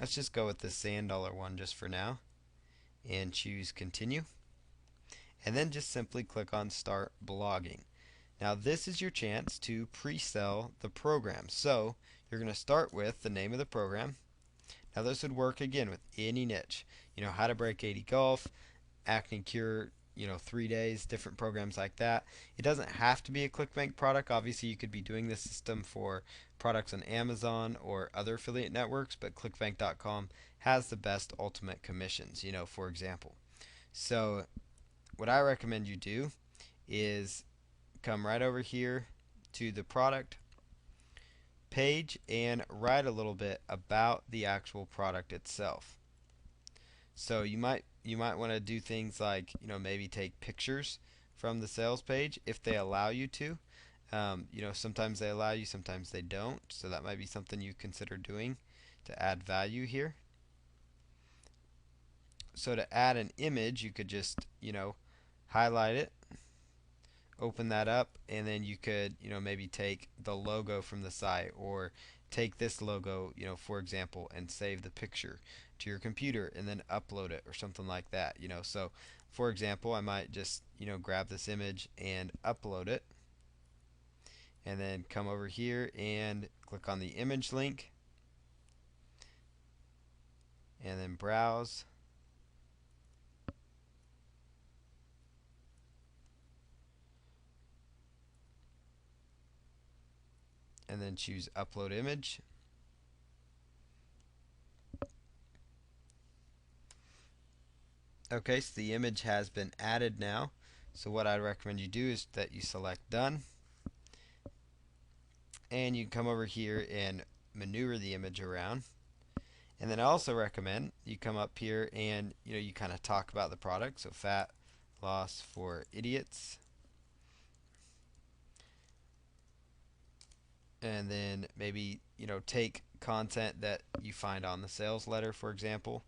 let's just go with the sand dollar one just for now and choose continue. And then just simply click on start blogging. Now this is your chance to pre-sell the program. So you're going to start with the name of the program. Now this would work again with any niche. How to break 80 golf, acne cure, 3 days, different programs like that. It doesn't have to be a ClickBank product. Obviously you could be doing this system for products on Amazon or other affiliate networks, but clickbank.com has the best ultimate commissions, for example. So what I recommend you do is come right over here to the product page and write a little bit about the actual product itself. So you might want to do things like, maybe take pictures from the sales page if they allow you to. Sometimes they allow you, sometimes they don't. So that might be something you consider doing to add value here. So to add an image, you could just, highlight it, open that up, and then you could, maybe take the logo from the site, or take this logo, for example, and save the picture to your computer and then upload it or something like that. So for example, I might just, grab this image and upload it, and then come over here and click on the image link, and then browse. And then choose upload image. Okay, so the image has been added now. So what I'd recommend you do is that you select done, and you come over here and maneuver the image around. And then I also recommend you come up here and you kind of talk about the product. So Fat Loss for Idiots, and then maybe take content that you find on the sales letter, for example.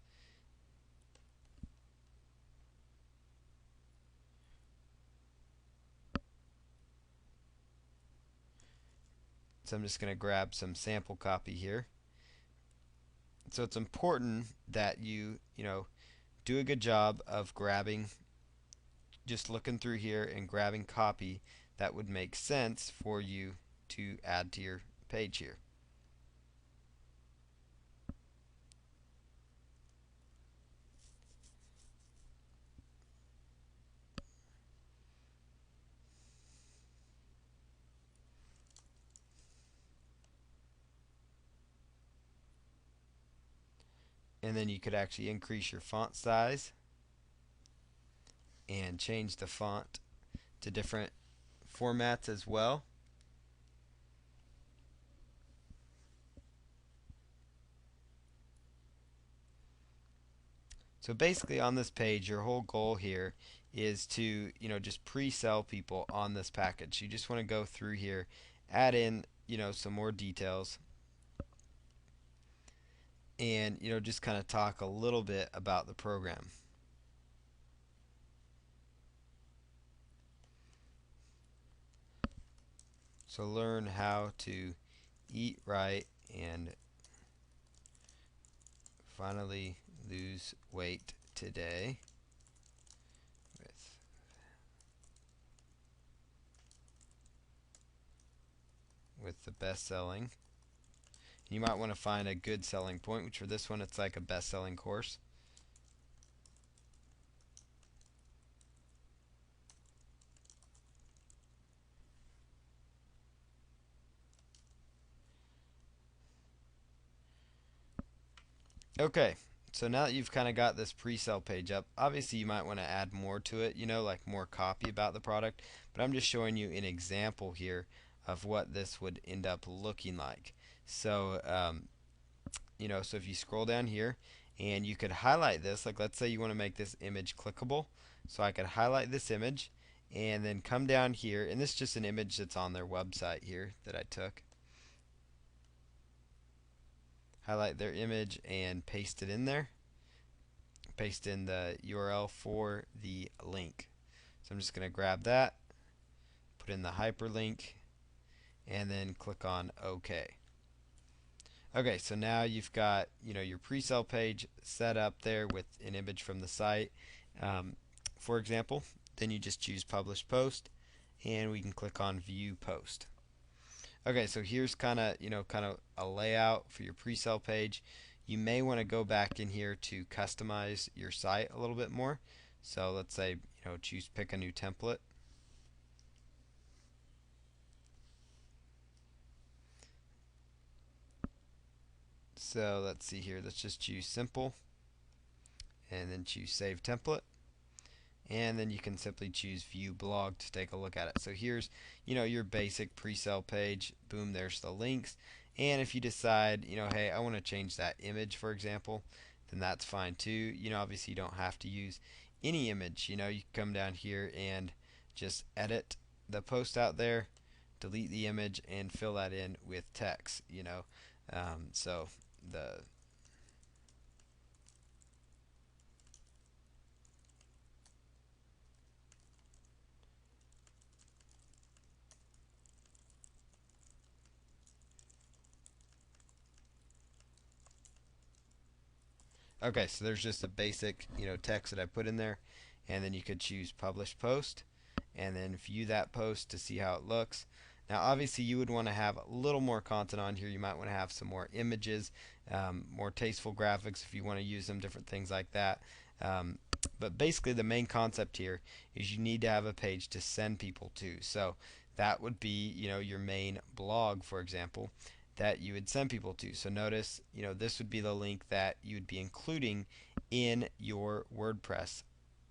So I'm just going to grab some sample copy here, So it's important that you do a good job of grabbing, just looking through here and grabbing copy that would make sense for you to add to your page here. And then you could actually increase your font size and change the font to different formats as well. So basically on this page, your whole goal here is to, just pre-sell people on this package. You just want to go through here, add in, some more details, and, just kind of talk a little bit about the program. So learn how to eat right and finally lose weight today with the best selling. You might want to find a good selling point, which for this one it's like a best selling course. Okay, so now that you've kind of got this pre-sale page up, obviously you might want to add more to it, like more copy about the product, but I'm just showing you an example here of what this would end up looking like. So, so if you scroll down here and you could highlight this, like let's say you want to make this image clickable, so I could highlight this image and then come down here, and this is just an image that's on their website here that I took. Highlight their image and paste it in there. Paste in the URL for the link. So I'm just going to grab that, put in the hyperlink, and then click on OK. Okay, so now you've got your pre-sale page set up there with an image from the site, for example. Then you just choose Publish Post, and we can click on View Post. Okay, so here's kind of a layout for your pre-sale page. You may want to go back in here to customize your site a little bit more. So let's say pick a new template. So let's see here. Let's just choose simple, and then choose Save Template. And then you can simply choose View Blog to take a look at it. So here's your basic pre-sale page. Boom, there's the links. And if you decide hey, I want to change that image, for example, then that's fine too. Obviously you don't have to use any image. You can come down here and just edit the post out there, delete the image, and fill that in with text. So the Okay, so there's just a basic, text that I put in there, and then you could choose Publish Post, and then view that post to see how it looks. Now, obviously, you would want to have a little more content on here. You might want to have some more images, more tasteful graphics if you want to use them, different things like that. But basically, the main concept here is you need to have a page to send people to. So that would be, your main blog, for example, that you would send people to. So notice, this would be the link that you would be including in your WordPress,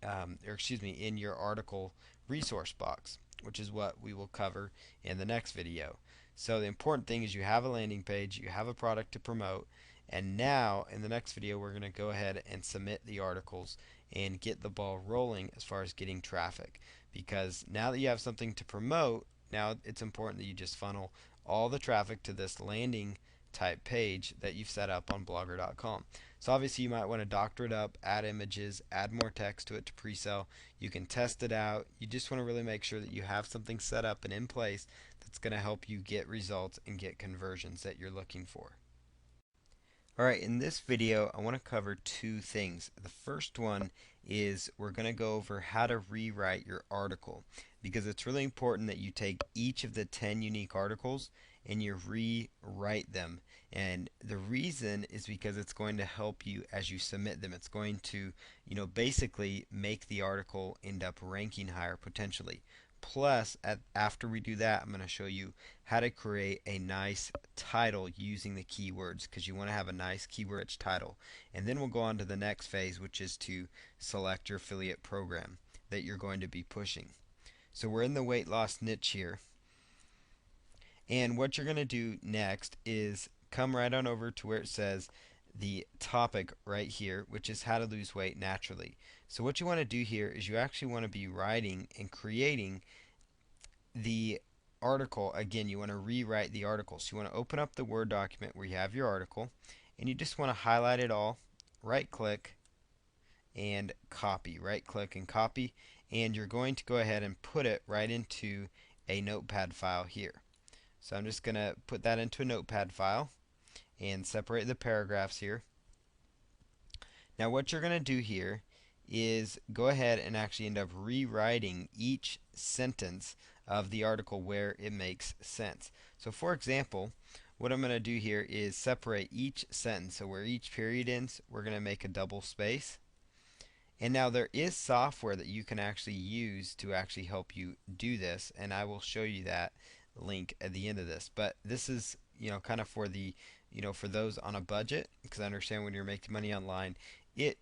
or excuse me, in your article resource box, which is what we will cover in the next video. So the important thing is you have a landing page, you have a product to promote, and now in the next video we're going to go ahead and submit the articles and get the ball rolling as far as getting traffic. Because now that you have something to promote, now it's important that you just funnel all the traffic to this landing type page that you've set up on blogger.com. So obviously you might want to doctor it up, add images, add more text to it to pre-sell. You can test it out. You just want to really make sure that you have something set up and in place that's going to help you get results and get conversions that you're looking for. Alright, in this video I want to cover two things. The first one is we're going to go over how to rewrite your article, because it's really important that you take each of the 10 unique articles and you rewrite them. And the reason is because it's going to help you as you submit them. It's going to, basically make the article end up ranking higher potentially. Plus, after we do that, I'm going to show you how to create a nice title using the keywords, because you want to have a nice keyword-rich title. And then we'll go on to the next phase, which is to select your affiliate program that you're going to be pushing. So we're in the weight loss niche here. And what you're going to do next is come right on over to where it says the topic right here, which is how to lose weight naturally. So what you want to do here is you actually want to be writing and creating the article. Again, you want to rewrite the article. So you want to open up the Word document where you have your article, and you just want to highlight it all, right click and copy, right click and copy, and you're going to go ahead and put it right into a notepad file here. So I'm just going to put that into a notepad file and separate the paragraphs here. Now what you're going to do here is go ahead and actually end up rewriting each sentence of the article where it makes sense. So for example, what I'm going to do here is separate each sentence. So where each period ends, we're going to make a double space. And now there is software that you can actually use to actually help you do this, and I will show you that link at the end of this. But this is, kind of for the, for those on a budget, because I understand when you're making money online, it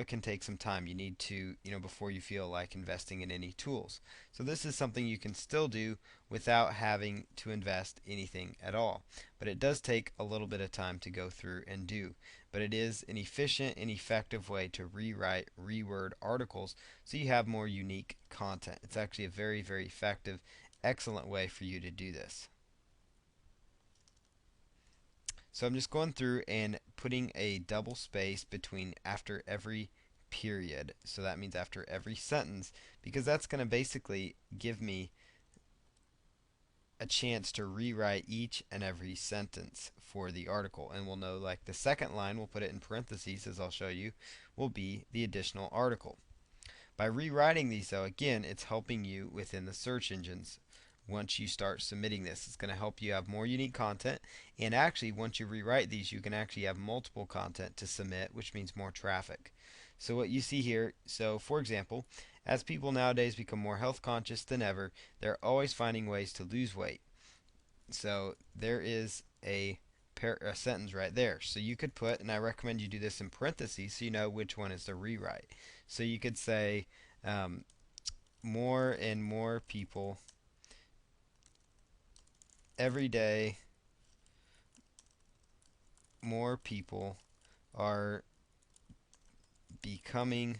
can take some time. You need to, before you feel like investing in any tools. So this is something you can still do without having to invest anything at all. But it does take a little bit of time to go through and do. But it is an efficient and effective way to rewrite, reword articles so you have more unique content. It's actually a very, very effective, excellent way for you to do this. So I'm just going through and putting a double space between after every period. So that means after every sentence, because that's going to basically give me a chance to rewrite each and every sentence for the article. And we'll know, like, the second line, we'll put it in parentheses, as I'll show you, will be the additional article. By rewriting these, though, again, it's helping you within the search engines. Once you start submitting this, it's going to help you have more unique content. And actually, once you rewrite these, you can actually have multiple content to submit, which means more traffic. So what you see here, so for example, as people nowadays become more health conscious than ever, they're always finding ways to lose weight. So there is a sentence right there. So you could put, and I recommend you do this in parentheses so you know which one is the rewrite. So you could say, more and more people every day, more people are becoming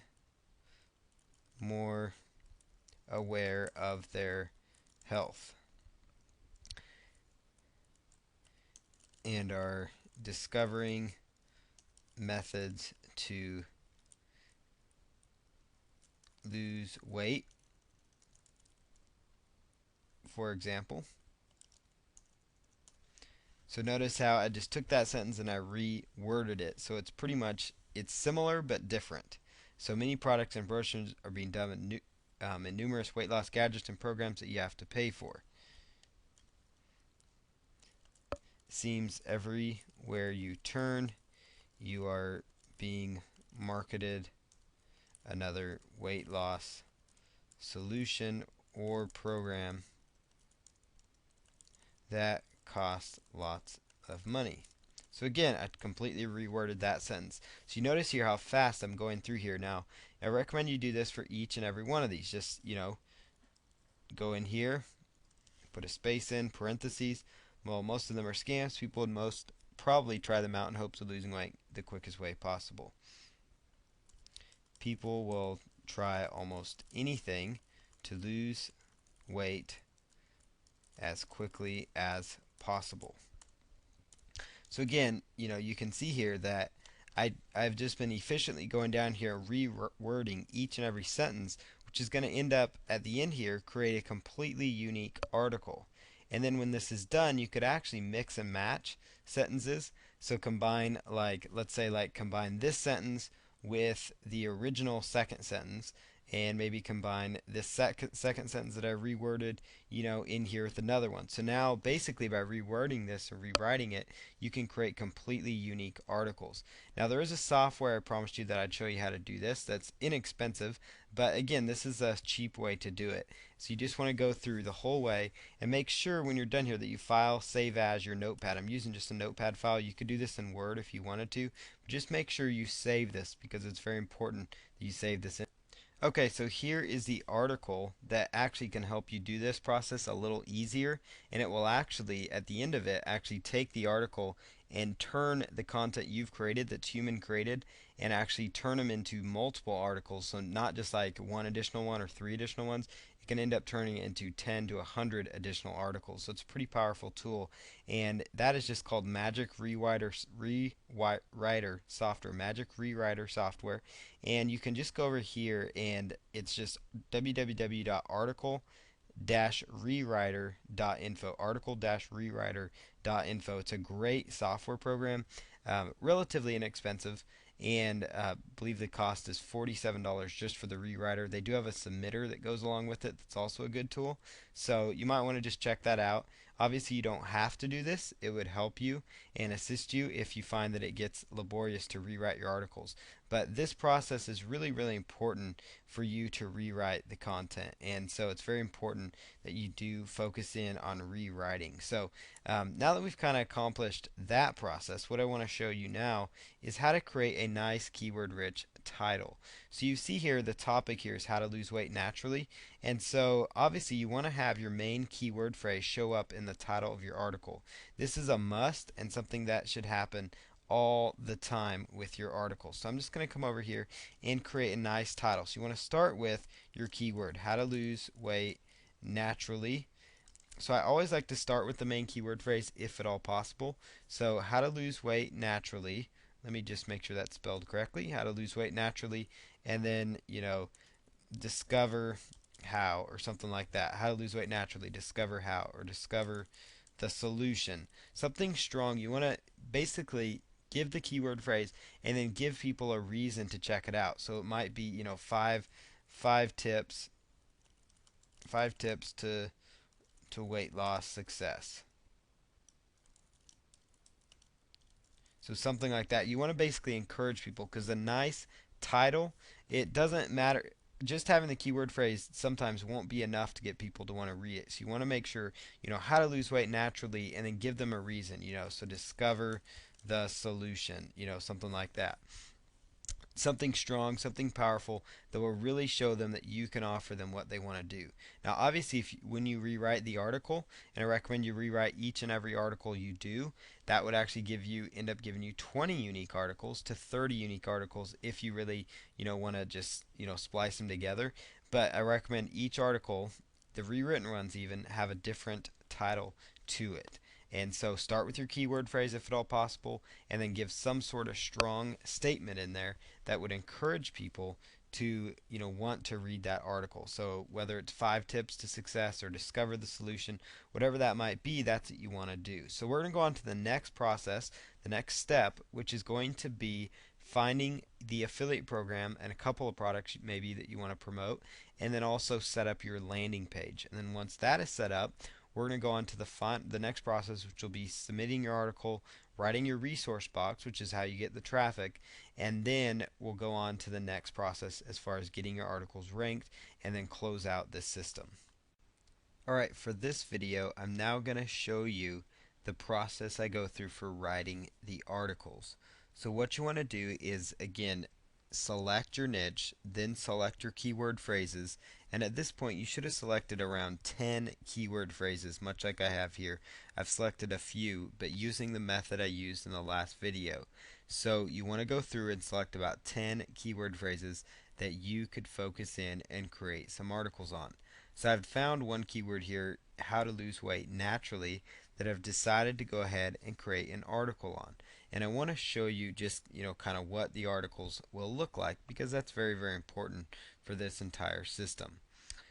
more aware of their health and are discovering methods to lose weight, for example. So notice how I just took that sentence and I reworded it. So it's pretty much, it's similar but different. So many products and brochures are being done in numerous weight loss gadgets and programs that you have to pay for. Seems everywhere you turn, you are being marketed another weight loss solution or program that costs lots of money. So again, I completely reworded that sentence. So you notice here how fast I'm going through here now. I recommend you do this for each and every one of these. Just, go in here, put a space in, parentheses. Well, most of them are scams. People would most probably try them out in hopes of losing weight the quickest way possible. People will try almost anything to lose weight as quickly as possible. So again, you can see here that I've just been efficiently going down here rewording each and every sentence, which is going to end up at the end here create a completely unique article. And then when this is done, you could actually mix and match sentences So combine, like, let's say, like, combine this sentence with the original second sentence, and maybe combine this second sentence that I reworded, in here with another one. So now, basically, by rewording this or rewriting it, you can create completely unique articles. Now, there is a software I promised you that I'd show you how to do this that's inexpensive, but again, this is a cheap way to do it. So you just want to go through the whole way and make sure when you're done here that you file save as your notepad. I'm using just a notepad file. You could do this in Word if you wanted to, but just make sure you save this because it's very important that you save this in. Okay, so here is the article that actually can help you do this process a little easier, and it will actually, at the end of it, actually take the article and turn the content you've created that's human created and actually turn them into multiple articles. So not just like one additional one or three additional ones. It can end up turning it into 10 to 100 additional articles. So it's a pretty powerful tool, and that is just called Magic Rewriter software. Magic Rewriter software, and you can just go over here and it's just www.article-rewriter.info. Article-rewriter.info. It's a great software program, relatively inexpensive, and I believe the cost is $47 just for the rewriter. They do have a submitter that goes along with it that's also a good tool, so you might want to just check that out. Obviously, you don't have to do this. It would help you and assist you if you find that it gets laborious to rewrite your articles. But this process is really, really important for you to rewrite the content. And so it's very important that you do focus in on rewriting. So now that we've kind of accomplished that process, what I want to show you now is how to create a nice keyword rich title. So you see here the topic here is how to lose weight naturally. And so obviously you want to have your main keyword phrase show up in the title of your article. This is a must and something that should happen all the time with your article. So I'm just going to come over here and create a nice title. So you want to start with your keyword, how to lose weight naturally. So I always like to start with the main keyword phrase if at all possible. So how to lose weight naturally. Let me just make sure that's spelled correctly. How to lose weight naturally, and then, discover how, or something like that. How to lose weight naturally, discover how, or discover the solution. Something strong. You want to basically give the keyword phrase and then give people a reason to check it out. So it might be, five tips to weight loss success. So something like that. You want to basically encourage people because a nice title, it doesn't matter. Just having the keyword phrase sometimes won't be enough to get people to want to read it. So you want to make sure, how to lose weight naturally and then give them a reason, so discover the solution, something like that. Something strong, something powerful that will really show them that you can offer them what they want to do. Now, obviously, when you rewrite the article, and I recommend you rewrite each and every article you do, that would actually end up giving you 20 unique articles to 30 unique articles if you really, want to just, splice them together. But I recommend each article, the rewritten ones even, have a different title to it. And so start with your keyword phrase if at all possible, and then give some sort of strong statement in there that would encourage people to want to read that article. So whether it's 5 tips to success or discover the solution, whatever that might be, that's what you want to do. So we're going to go on to the next process, the next step, which is going to be finding the affiliate program and a couple of products maybe that you want to promote, and then also set up your landing page. And then once that is set up, we're going to go on to the next process, which will be submitting your article, writing your resource box, which is how you get the traffic, and then we'll go on to the next process as far as getting your articles ranked and then close out this system. Alright, for this video, I'm now going to show you the process I go through for writing the articles. So what you want to do is, again, select your niche, then select your keyword phrases, and at this point you should have selected around 10 keyword phrases, much like I have here. I've selected a few, but using the method I used in the last video. So you want to go through and select about 10 keyword phrases that you could focus in and create some articles on. So I've found one keyword here, how to lose weight naturally, that I've decided to go ahead and create an article on. And I want to show you just, kind of what the articles will look like, because that's very, very important for this entire system.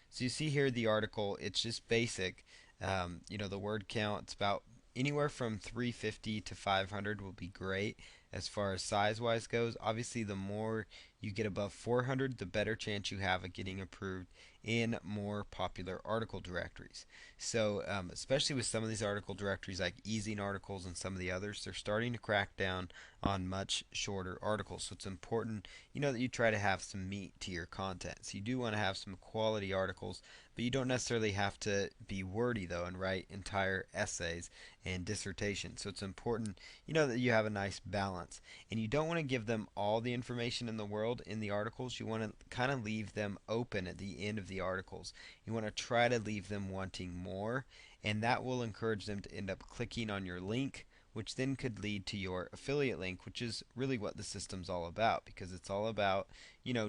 So you see here the article, it's just basic. The word count, it's about Anywhere from 350 to 500 will be great as far as size wise goes. Obviously, the more you get above 400, the better chance you have of getting approved in more popular article directories. So, especially with some of these article directories like e-Articles and some of the others, they're starting to crack down on much shorter articles. So it's important, that you try to have some meat to your content. So you do want to have some quality articles, but you don't necessarily have to be wordy though and write entire essays and dissertations. So it's important, that you have a nice balance. And you don't want to give them all the information in the world in the articles. You want to kind of leave them open at the end of the articles. You want to try to leave them wanting more, and that will encourage them to end up clicking on your link, which then could lead to your affiliate link, which is really what the system's all about, because it's all about,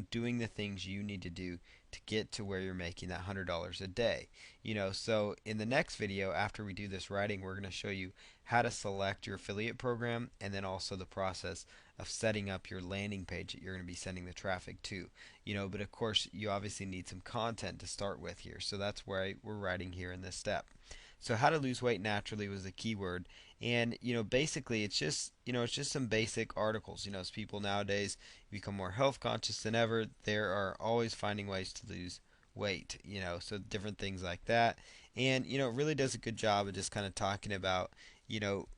doing the things you need to do to get to where you're making that $100 a day. So in the next video, after we do this writing, we're going to show you how to select your affiliate program, and then also the process of setting up your landing page that you're going to be sending the traffic to. But of course, you obviously need some content to start with here. So that's where we're writing here in this step. So how to lose weight naturally was the keyword, and basically it's just some basic articles. As people nowadays become more health conscious than ever, they are always finding ways to lose weight. So different things like that, and it really does a good job of just kind of talking about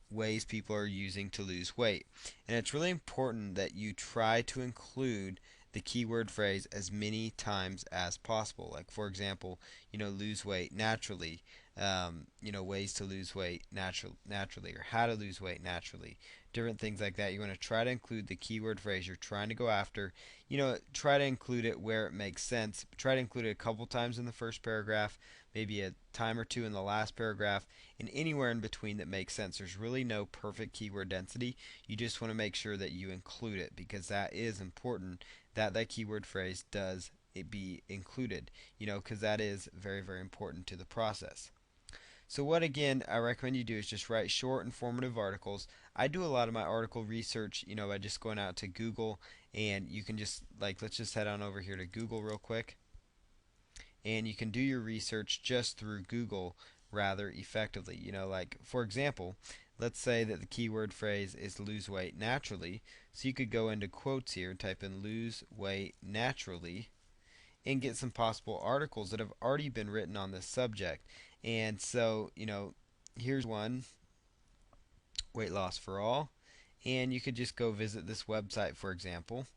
ways people are using to lose weight. And it's really important that you try to include the keyword phrase as many times as possible. Like, for example, lose weight naturally, ways to lose weight naturally, or how to lose weight naturally, different things like that. You want to try to include the keyword phrase you're trying to go after. Try to include it where it makes sense. Try to include it a couple times in the first paragraph, maybe a time or two in the last paragraph, and anywhere in between that makes sense. There's really no perfect keyword density. You just want to make sure that you include it, because that is important, that keyword phrase does it be included, because that is very, very important to the process. So what again I recommend you do is just write short, informative articles. I do a lot of my article research, by just going out to Google, and you can just, like, let's just head on over here to Google real quick, and you can do your research just through Google rather effectively. Like, for example, let's say that the keyword phrase is lose weight naturally. So you could go into quotes here, type in lose weight naturally, and get some possible articles that have already been written on this subject. And so, here's one, weight loss for all. And you could just go visit this website, for example,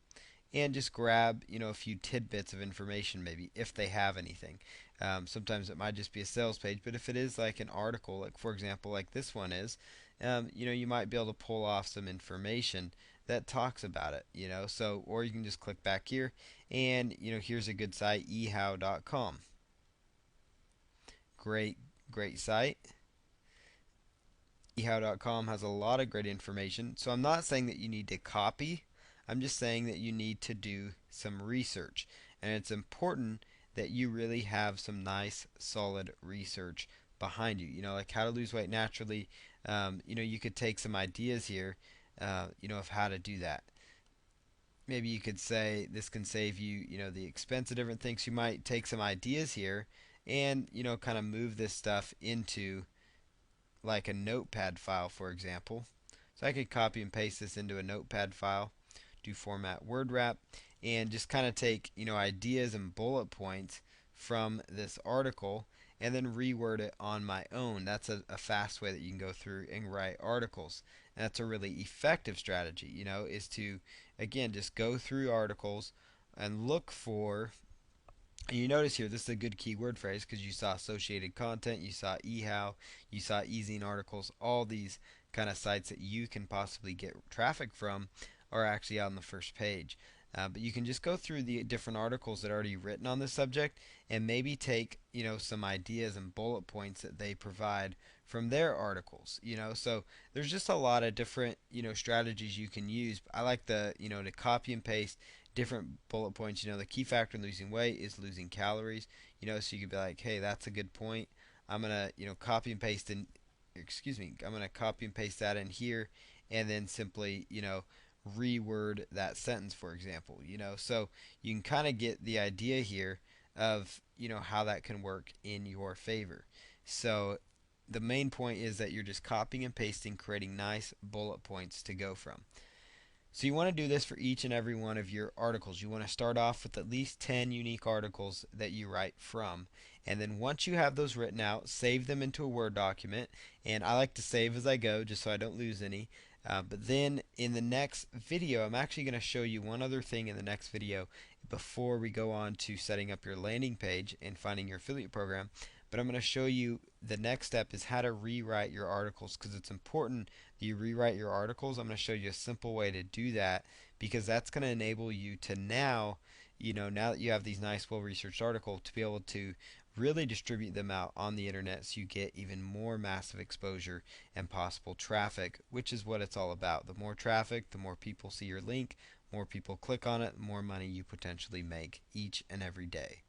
and just grab, a few tidbits of information, maybe, if they have anything. Sometimes it might just be a sales page, but if it is like an article, like for example, like this one is, you might be able to pull off some information that talks about it, so, or you can just click back here, and, here's a good site, ehow.com. Great site. ehow.com has a lot of great information. So I'm not saying that you need to copy. I'm just saying that you need to do some research. And it's important that you really have some nice, solid research behind you. Like how to lose weight naturally. You could take some ideas here, of how to do that. Maybe you could say this can save you, the expense of different things. You might take some ideas here and, kind of move this stuff into like a notepad file, for example. So I could copy and paste this into a notepad file, do format word wrap, and just kind of take, ideas and bullet points from this article and then reword it on my own. That's a fast way that you can go through and write articles. And that's a really effective strategy, is to, again, just go through articles and look for. And you notice here, this is a good keyword phrase because you saw associated content, you saw eHow, you saw e-zine articles, all these kind of sites that you can possibly get traffic from are actually on the first page. But you can just go through the different articles that are already written on this subject and maybe take, some ideas and bullet points that they provide from their articles. So there's just a lot of different, strategies you can use. I like to copy and paste different bullet points. The key factor in losing weight is losing calories. So you could be like, hey, that's a good point. I'm gonna, copy and paste in. Excuse me. I'm gonna copy and paste that in here, and then simply, reword that sentence, for example. So you can kind of get the idea here of, how that can work in your favor. So the main point is that you're just copying and pasting, creating nice bullet points to go from. So you want to do this for each and every one of your articles. You want to start off with at least 10 unique articles that you write from. And then once you have those written out, save them into a Word document. And I like to save as I go just so I don't lose any. But then in the next video, I'm actually going to show you one other thing in the next video before we go on to setting up your landing page and finding your affiliate program. But I'm going to show you the next step is how to rewrite your articles, because it's important that you rewrite your articles. I'm going to show you a simple way to do that, because that's going to enable you to now, now that you have these nice well-researched articles, to be able to really distribute them out on the internet so you get even more massive exposure and possible traffic, which is what it's all about. The more traffic, the more people see your link, more people click on it, the more money you potentially make each and every day.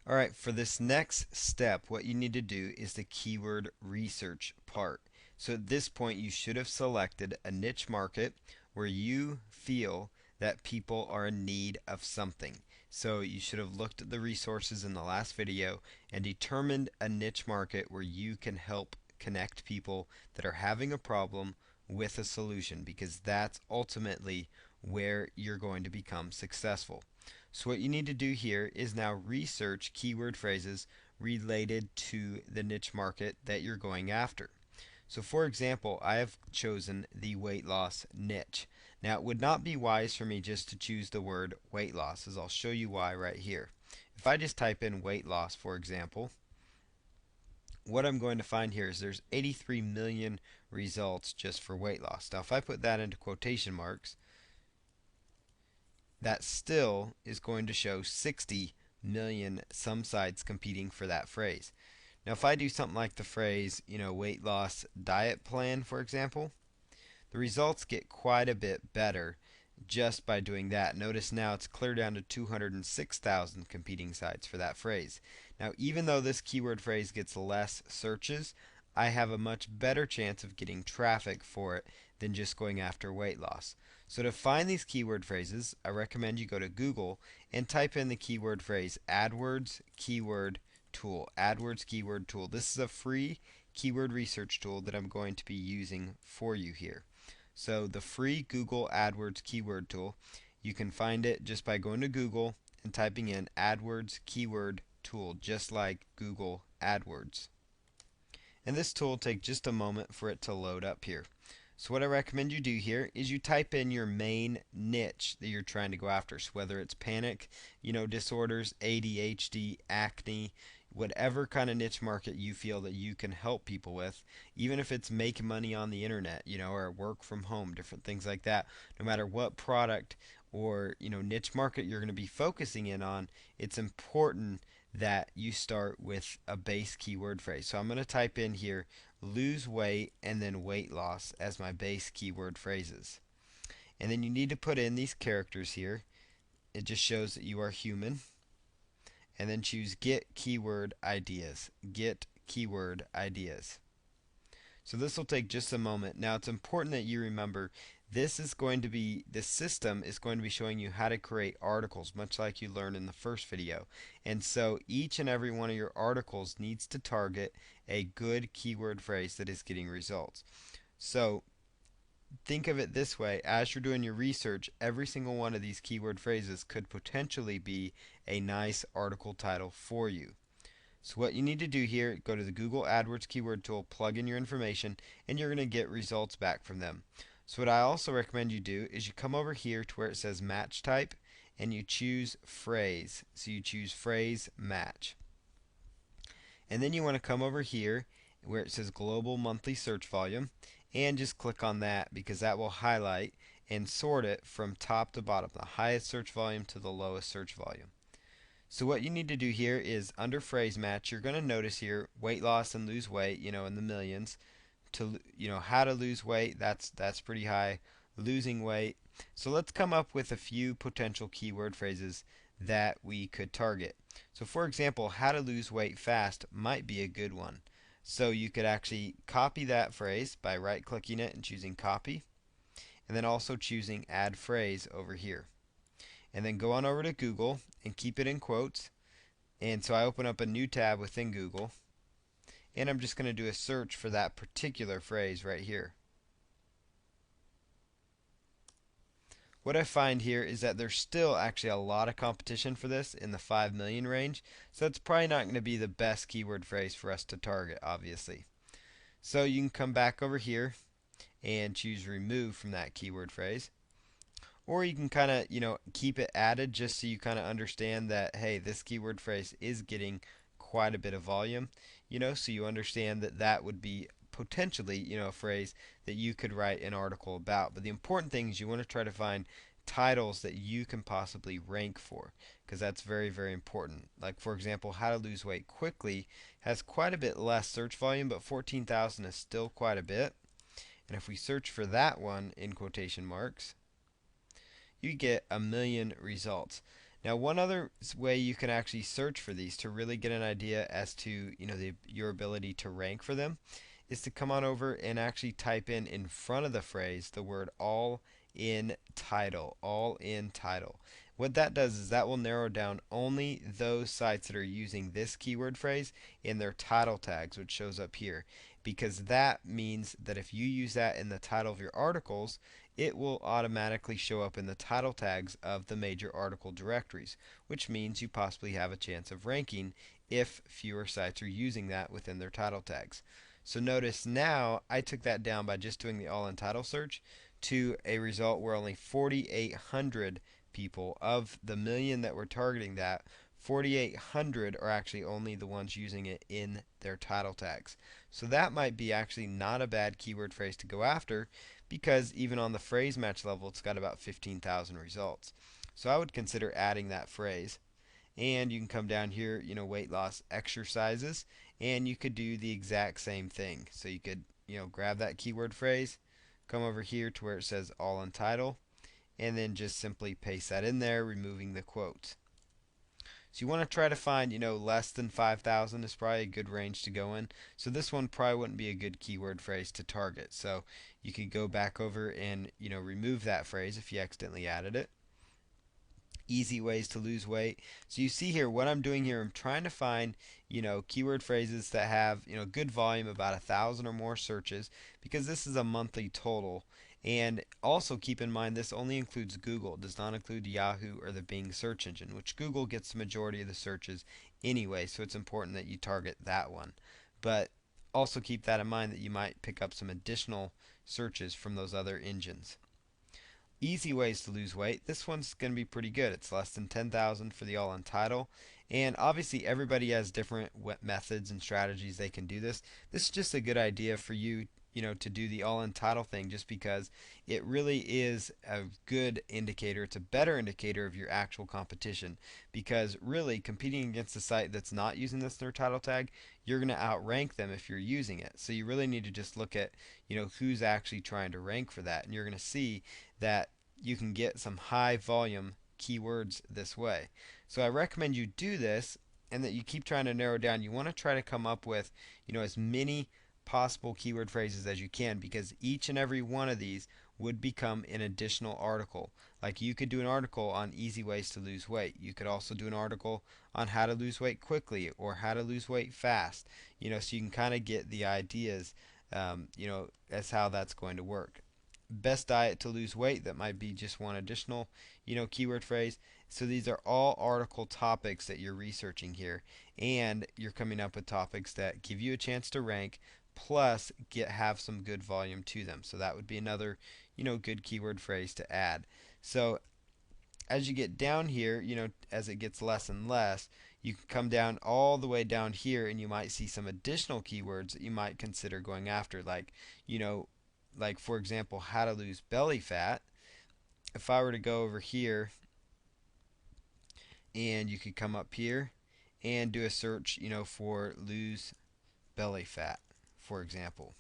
Alright, for this next step, what you need to do is the keyword research part. So at this point, you should have selected a niche market where you feel that people are in need of something. So you should have looked at the resources in the last video and determined a niche market where you can help connect people that are having a problem with a solution, because that's ultimately where you're going to become successful. So what you need to do here is now research keyword phrases related to the niche market that you're going after. So for example, I have chosen the weight loss niche. Now it would not be wise for me just to choose the word weight loss, as I'll show you why right here. If I just type in weight loss, for example, what I'm going to find here is there's 83 million results just for weight loss. Now if I put that into quotation marks, that still is going to show 60 million some sites competing for that phrase. Now if I do something like the phrase, weight loss diet plan, for example, the results get quite a bit better just by doing that. Notice now it's clear down to 206,000 competing sites for that phrase. Now even though this keyword phrase gets less searches, I have a much better chance of getting traffic for it than just going after weight loss. So to find these keyword phrases, I recommend you go to Google and type in the keyword phrase AdWords keyword tool. AdWords keyword tool. This is a free keyword research tool that I'm going to be using for you here. So the free Google AdWords keyword tool, you can find it just by going to Google and typing in AdWords keyword tool, just like Google AdWords. And this tool will take just a moment for it to load up here. So what I recommend you do here is you type in your main niche that you're trying to go after. So whether it's panic, disorders, ADHD, acne, whatever kind of niche market you feel that you can help people with, even if it's make money on the internet, or work from home, different things like that. No matter what product or niche market you're going to be focusing in on, it's important that you start with a base keyword phrase. So I'm going to type in here lose weight and then weight loss as my base keyword phrases. And then you need to put in these characters here. It just shows that you are human. And then choose get keyword ideas. Get keyword ideas. So this will take just a moment. Now it's important that you remember this system is going to be showing you how to create articles, much like you learned in the first video. And so each and every one of your articles needs to target a good keyword phrase that is getting results. So think of it this way: as you're doing your research, every single one of these keyword phrases could potentially be a nice article title for you. So what you need to do here, go to the Google AdWords keyword tool, plug in your information, and you're going to get results back from them. So what I also recommend you do is you come over here to where it says match type and you choose phrase. So you choose phrase match. And then you want to come over here where it says global monthly search volume and just click on that, because that will highlight and sort it from top to bottom, the highest search volume to the lowest search volume. So what you need to do here is under phrase match, you're going to notice here weight loss and lose weight, in the millions. To how to lose weight, that's pretty high. Losing weight. So let's come up with a few potential keyword phrases that we could target. So for example, how to lose weight fast might be a good one. So you could actually copy that phrase by right clicking it and choosing copy, and then also choosing add phrase over here. And then go on over to Google and keep it in quotes. And so I open up a new tab within Google, and I'm just going to do a search for that particular phrase right here. What I find here is that there's still actually a lot of competition for this in the 5 million range, so it's probably not going to be the best keyword phrase for us to target, obviously. So you can come back over here and choose remove from that keyword phrase. Or you can kind of, keep it added just so you kind of understand that, hey, this keyword phrase is getting quite a bit of volume, so you understand that that would be potentially, a phrase that you could write an article about. But the important thing is you want to try to find titles that you can possibly rank for, because that's very, very important. Like, for example, how to lose weight quickly has quite a bit less search volume, but 14,000 is still quite a bit. And if we search for that one in quotation marks, you get 1,000,000 results. Now, one other way you can actually search for these to really get an idea as to your ability to rank for them is to come on over and actually type in front of the phrase the word all in title. All in title. What that does is that will narrow down only those sites that are using this keyword phrase in their title tags, which shows up here, because that means that if you use that in the title of your articles, it will automatically show up in the title tags of the major article directories, which means you possibly have a chance of ranking if fewer sites are using that within their title tags. So notice now I took that down by just doing the all in title search to a result where only 4,800 people of the million that we're targeting, that 4,800 are actually only the ones using it in their title tags. So that might be actually not a bad keyword phrase to go after, because even on the phrase match level it's got about 15,000 results. So I would consider adding that phrase. And you can come down here, weight loss exercises, and you could do the exact same thing. So you could, grab that keyword phrase, come over here to where it says all in title, and then just simply paste that in there, removing the quotes. So you want to try to find, less than 5,000 is probably a good range to go in. So this one probably wouldn't be a good keyword phrase to target. So you could go back over and, remove that phrase if you accidentally added it. Easy ways to lose weight. So you see here what I'm doing here, I'm trying to find, keyword phrases that have, good volume, about 1,000 or more searches, because this is a monthly total. And also keep in mind this only includes Google. It does not include Yahoo or the Bing search engine, which Google gets the majority of the searches anyway, so it's important that you target that one. But also keep that in mind that you might pick up some additional searches from those other engines. Easy ways to lose weight. This one's going to be pretty good. It's less than 10,000 for the all in title. And obviously everybody has different methods and strategies they can do this. This is just a good idea for you, to do the all in title thing, just because it really is a good indicator. It's a better indicator of your actual competition, because really competing against a site that's not using this in their title tag, you're going to outrank them if you're using it. So you really need to just look at, who's actually trying to rank for that, and you're going to see that you can get some high volume keywords this way. So I recommend you do this, and that you keep trying to narrow down. You want to try to come up with, as many possible keyword phrases as you can, because each and every one of these would become an additional article. Like, you could do an article on easy ways to lose weight. You could also do an article on how to lose weight quickly or how to lose weight fast. So you can kind of get the ideas, as how that's going to work. Best diet to lose weight, that might be just one additional, keyword phrase. So these are all article topics that you're researching here, and you're coming up with topics that give you a chance to rank, plus have some good volume to them. So that would be another, good keyword phrase to add. So as you get down here, as it gets less and less, you can come down all the way down here, and you might see some additional keywords that you might consider going after, like, like for example, how to lose belly fat. If I were to go over here, and you could come up here and do a search, for lose belly fat, for example,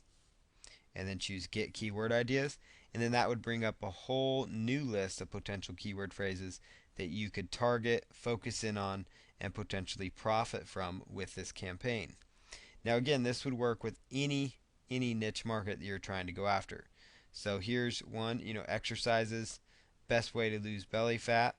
and then choose get keyword ideas, and then that would bring up a whole new list of potential keyword phrases that you could target, focus in on, and potentially profit from with this campaign. Now again, this would work with any niche market that you're trying to go after. So here's one, exercises, best way to lose belly fat.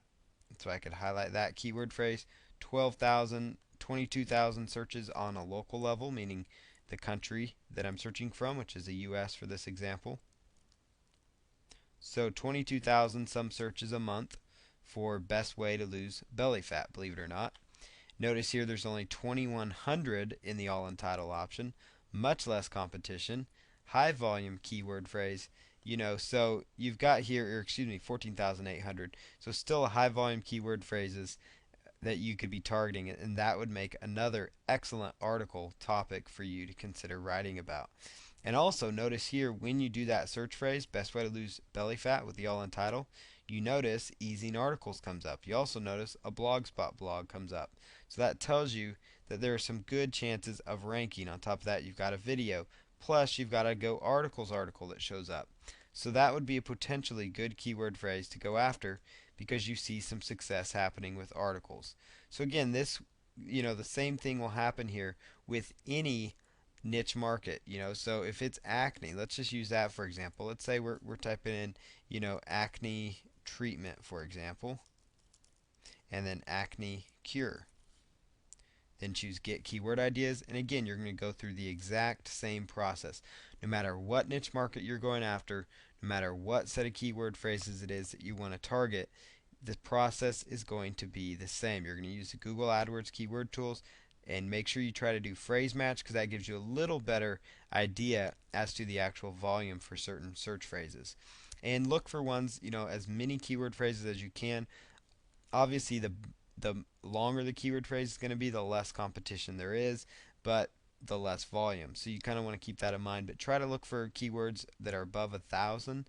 So I could highlight that keyword phrase. 12,000, 22,000 searches on a local level, meaning the country that I'm searching from, which is the US for this example. So 22,000 some searches a month for best way to lose belly fat, believe it or not. Notice here there's only 2,100 in the all in title option, much less competition, high volume keyword phrase, so you've got here, or excuse me, 14,800. So still a high volume keyword phrases that you could be targeting, and that would make another excellent article topic for you to consider writing about. And also notice here when you do that search phrase, best way to lose belly fat with the all in title, you notice e-zinearticles comes up. You also notice a blogspot blog comes up. So that tells you that there are some good chances of ranking. On top of that, you've got a video. Plus, you've got a Go Articles article that shows up. So that would be a potentially good keyword phrase to go after because you see some success happening with articles. So again, the same thing will happen here with any niche market. So if it's acne, let's just use that for example. Let's say we're typing in, acne treatment, for example, and then acne cure. Then choose get keyword ideas, and again you're going to go through the exact same process. No matter what niche market you're going after, no matter what set of keyword phrases it is that you want to target, the process is going to be the same. You're going to use the Google AdWords keyword tools, and make sure you try to do phrase match because that gives you a little better idea as to the actual volume for certain search phrases. And look for ones, as many keyword phrases as you can. Obviously, the longer the keyword phrase is going to be, the less competition there is, but the less volume. So you kind of want to keep that in mind. But try to look for keywords that are above 1,000.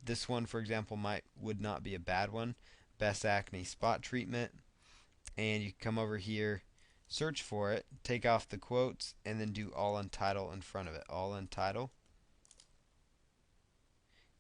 This one, for example, would not be a bad one. Best acne spot treatment, and you come over here, search for it, take off the quotes, and then do all in title in front of it. All in title.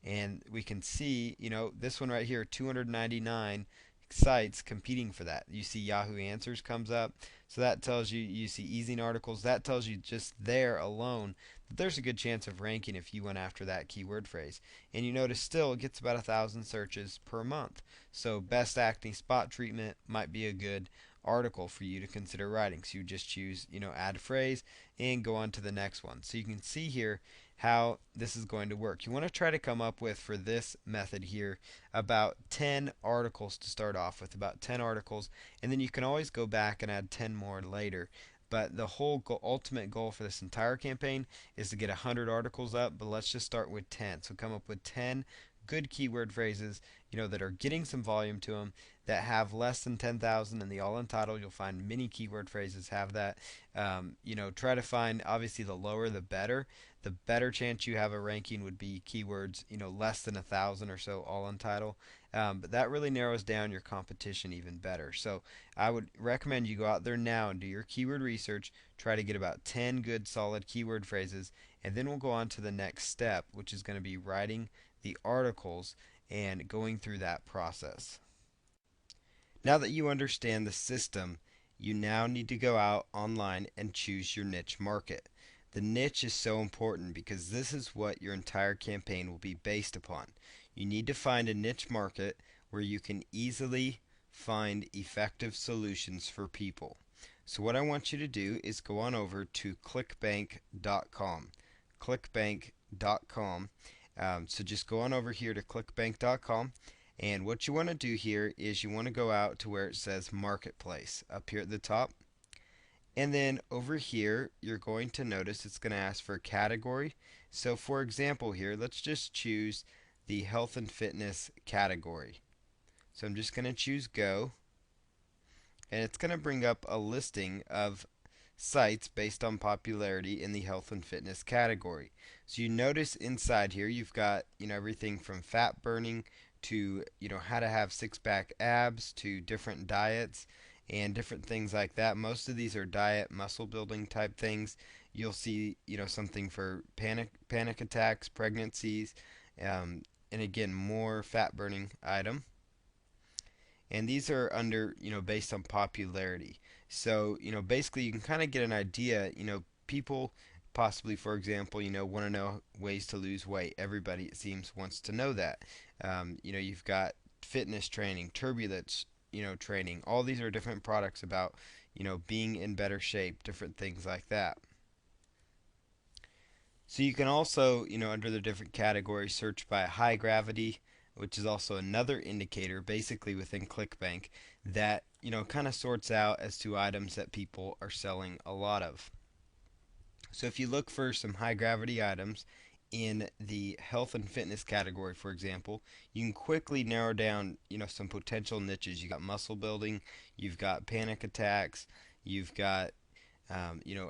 And we can see, this one right here, 299 sites competing for that. You see Yahoo Answers comes up. So that tells you see e-zinearticles. That tells you just there alone that there's a good chance of ranking if you went after that keyword phrase. And you notice still it gets about 1,000 searches per month. So best acne spot treatment might be a good article for you to consider writing. So you just choose, add phrase and go on to the next one. So you can see here how this is going to work. You want to try to come up with, for this method here, about 10 articles to start off with, about 10 articles, and then you can always go back and add 10 more later. But the whole ultimate goal for this entire campaign is to get 100 articles up, but let's just start with 10. So come up with 10 good keyword phrases, that are getting some volume to them, that have less than 10,000 in the all-in title. You'll find many keyword phrases have that. Try to find, obviously, the lower the better. The better chance you have a ranking would be keywords, less than 1,000 or so all-in title. But that really narrows down your competition even better. So I would recommend you go out there now and do your keyword research. Try to get about 10 good solid keyword phrases, and then we'll go on to the next step, which is going to be writing the articles and going through that process. Now that you understand the system, you now need to go out online and choose your niche market. The niche is so important because this is what your entire campaign will be based upon. You need to find a niche market where you can easily find effective solutions for people. So what I want you to do is go on over to clickbank.com. Clickbank.com. So just go on over here to clickbank.com, and what you want to do here is you want to go out to where it says Marketplace up here at the top. And then over here, you're going to notice it's going to ask for a category. So for example here, let's just choose the health and fitness category. So I'm just going to choose go. And it's going to bring up a listing of sites based on popularity in the health and fitness category. So you notice inside here you've got, everything from fat burning to, how to have six-pack abs to different diets and different things like that. Most of these are diet, muscle building type things. You'll see, something for panic attacks, pregnancies, and again, more fat burning item. And these are under, based on popularity. So, basically you can kind of get an idea, people possibly, for example, want to know ways to lose weight. Everybody, it seems, wants to know that. You've got fitness training, turbulence, training. All these are different products about, being in better shape, different things like that. So you can also, under the different categories, search by high gravity, which is also another indicator basically within ClickBank that, kind of sorts out as to items that people are selling a lot of. So if you look for some high gravity items in the health and fitness category, for example, you can quickly narrow down, some potential niches. You got muscle building, you've got panic attacks, you've got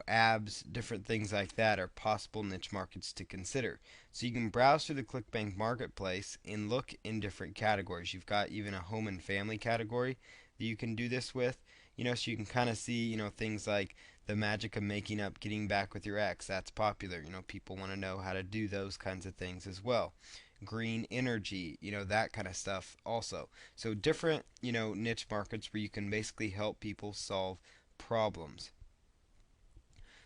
abs, different things like that are possible niche markets to consider. So you can browse through the ClickBank marketplace and look in different categories. You've got even a home and family category that you can do this with. So you can kind of see, things like the magic of making up, getting back with your ex. That's popular. People want to know how to do those kinds of things as well. Green energy, that kind of stuff also. So different, niche markets where you can basically help people solve problems.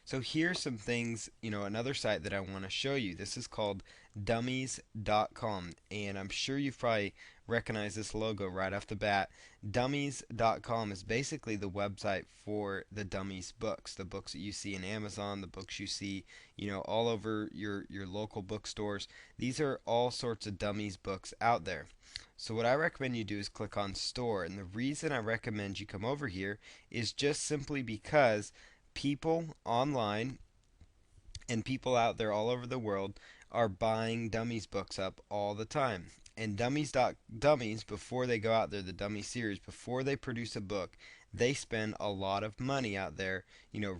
So here's some things, another site that I want to show you. This is called dummies.com, and I'm sure you've probably recognized this logo right off the bat. Dummies.com is basically the website for the Dummies books, the books that you see in Amazon, the books you see, all over your local bookstores. These are all sorts of Dummies books out there. So what I recommend you do is click on store, and the reason I recommend you come over here is just simply because people online and people out there all over the world are buying Dummies books up all the time. And Dummies, before they go out there, the Dummy series, before they produce a book, they spend a lot of money out there,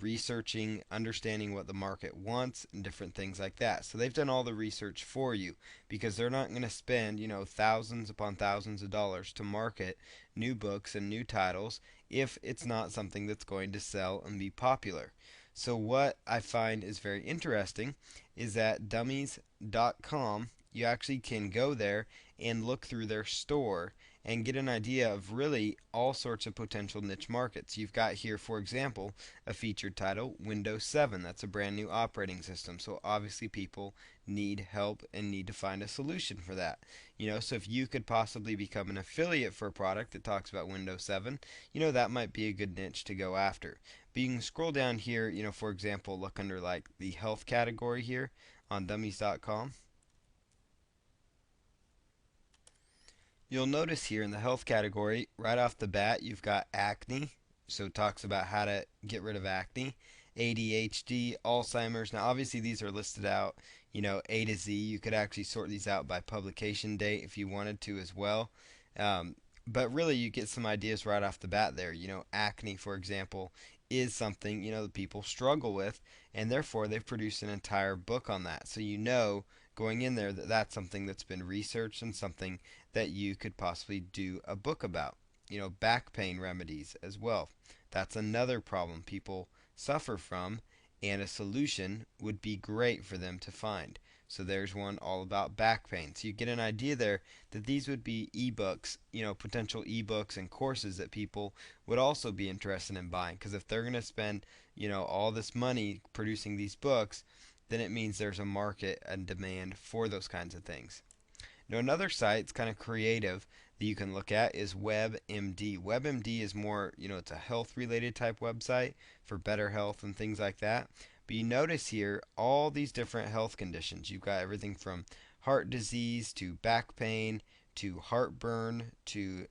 researching, understanding what the market wants, and different things like that. So they've done all the research for you because they're not going to spend, thousands upon thousands of dollars to market new books and new titles if it's not something that's going to sell and be popular. So what I find is very interesting is that dummies.com, you actually can go there and look through their store and get an idea of really all sorts of potential niche markets. You've got here, for example, a featured title, Windows 7. That's a brand new operating system. So obviously people need help and need to find a solution for that. So if you could possibly become an affiliate for a product that talks about Windows 7, that might be a good niche to go after. But you can scroll down here, for example, look under like the health category here on dummies.com. You'll notice here in the health category, right off the bat, you've got acne. So it talks about how to get rid of acne, ADHD, Alzheimer's. Now, obviously, these are listed out, A to Z. You could actually sort these out by publication date if you wanted to as well. But really, you get some ideas right off the bat there. Acne, for example, is something, that people struggle with, and therefore they've produced an entire book on that. So going in there that that's something that's been researched and something that you could possibly do a book about. Back pain remedies as well. That's another problem people suffer from, and a solution would be great for them to find. So there's one all about back pain. So you get an idea there that these would be ebooks, potential ebooks and courses that people would also be interested in buying. Because if they're going to spend, all this money producing these books, then it means there's a market and demand for those kinds of things. Now another site, it's kind of creative, that you can look at is WebMD. WebMD is more, it's a health related type website for better health and things like that. But you notice here all these different health conditions. You've got everything from heart disease to back pain to heartburn to,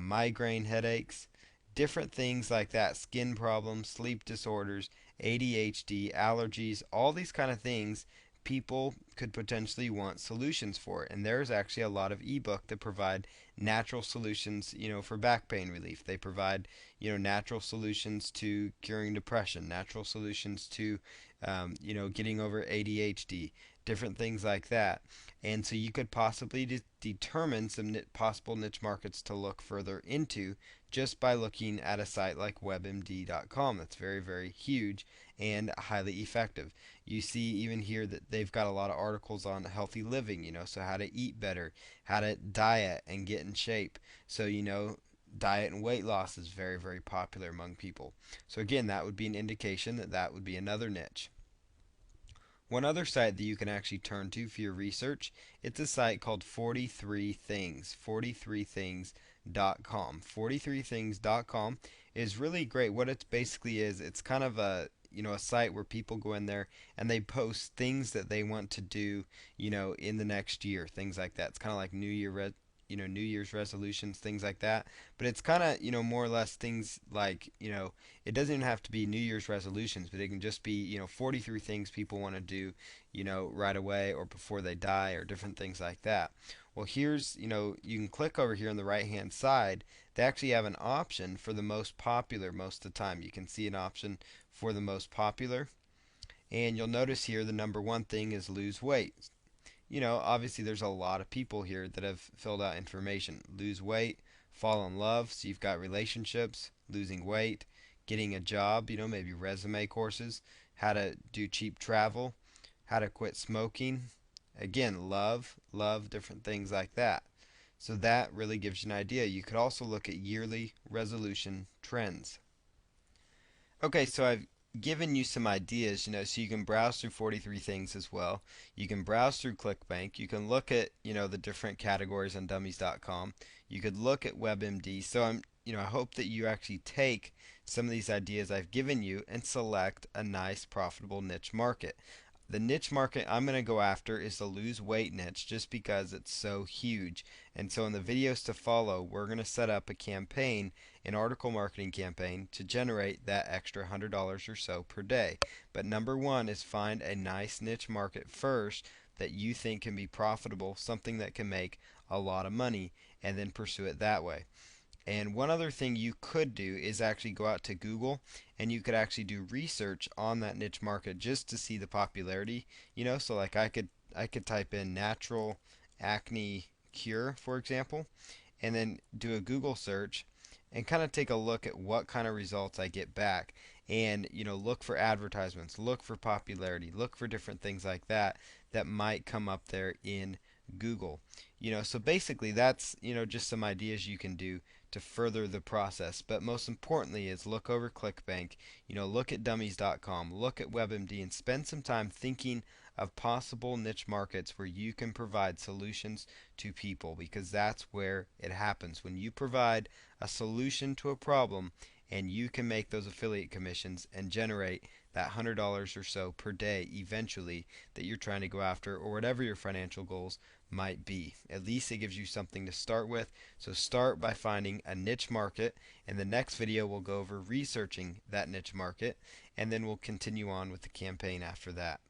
migraine headaches, different things like that, skin problems, sleep disorders, ADHD, allergies, all these kind of things people could potentially want solutions for. And there's actually a lot of ebook that provide natural solutions, for back pain relief. They provide, natural solutions to curing depression, natural solutions to, getting over ADHD, different things like that. And so you could possibly determine some possible niche markets to look further into just by looking at a site like webmd.com. That's very, very huge and highly effective. You see even here that they've got a lot of articles on healthy living, so how to eat better, how to diet and get in shape. So, diet and weight loss is very, very popular among people. So again, that would be an indication that that would be another niche. One other site that you can actually turn to for your research, it's a site called 43 Things, 43things.com. 43things.com is really great. What it basically is, it's kind of a, a site where people go in there and they post things that they want to do, in the next year, things like that. It's kind of like New Year's resolutions, things like that. But it's kind of, more or less things like, it doesn't even have to be New Year's resolutions, but it can just be, 43 things people want to do, right away or before they die or different things like that. Well, here's, you can click over here on the right hand side. They actually have an option for the most popular most of the time. You can see an option for the most popular. And you'll notice here the number one thing is lose weight. Obviously there's a lot of people here that have filled out information. Lose weight, fall in love, so you've got relationships, losing weight, getting a job, maybe resume courses, how to do cheap travel, how to quit smoking. Again, love, different things like that. So that really gives you an idea. You could also look at yearly resolution trends. Okay, so I've given you some ideas, so you can browse through 43 things as well. You can browse through ClickBank. You can look at, the different categories on dummies.com. You could look at WebMD. So I hope that you actually take some of these ideas I've given you and select a nice profitable niche market. The niche market I'm going to go after is the lose weight niche just because it's so huge. And so in the videos to follow, we're going to set up a campaign, an article marketing campaign, to generate that extra $100 or so per day. But number one is find a nice niche market first that you think can be profitable, something that can make a lot of money, and then pursue it that way. And one other thing you could do is actually go out to Google and you could actually do research on that niche market just to see the popularity. So like I could type in natural acne cure, for example, and then do a Google search and kind of take a look at what kind of results I get back. And look for advertisements, look for popularity, look for different things like that that might come up there in Google. So basically that's, just some ideas you can do to further the process. But most importantly is look over ClickBank, look at dummies.com, look at WebMD, and spend some time thinking of possible niche markets where you can provide solutions to people, because that's where it happens. When you provide a solution to a problem and you can make those affiliate commissions and generate that $100 or so per day eventually that you're trying to go after, or whatever your financial goals might be. At least it gives you something to start with. So start by finding a niche market. In the next video we'll go over researching that niche market, and then we'll continue on with the campaign after that.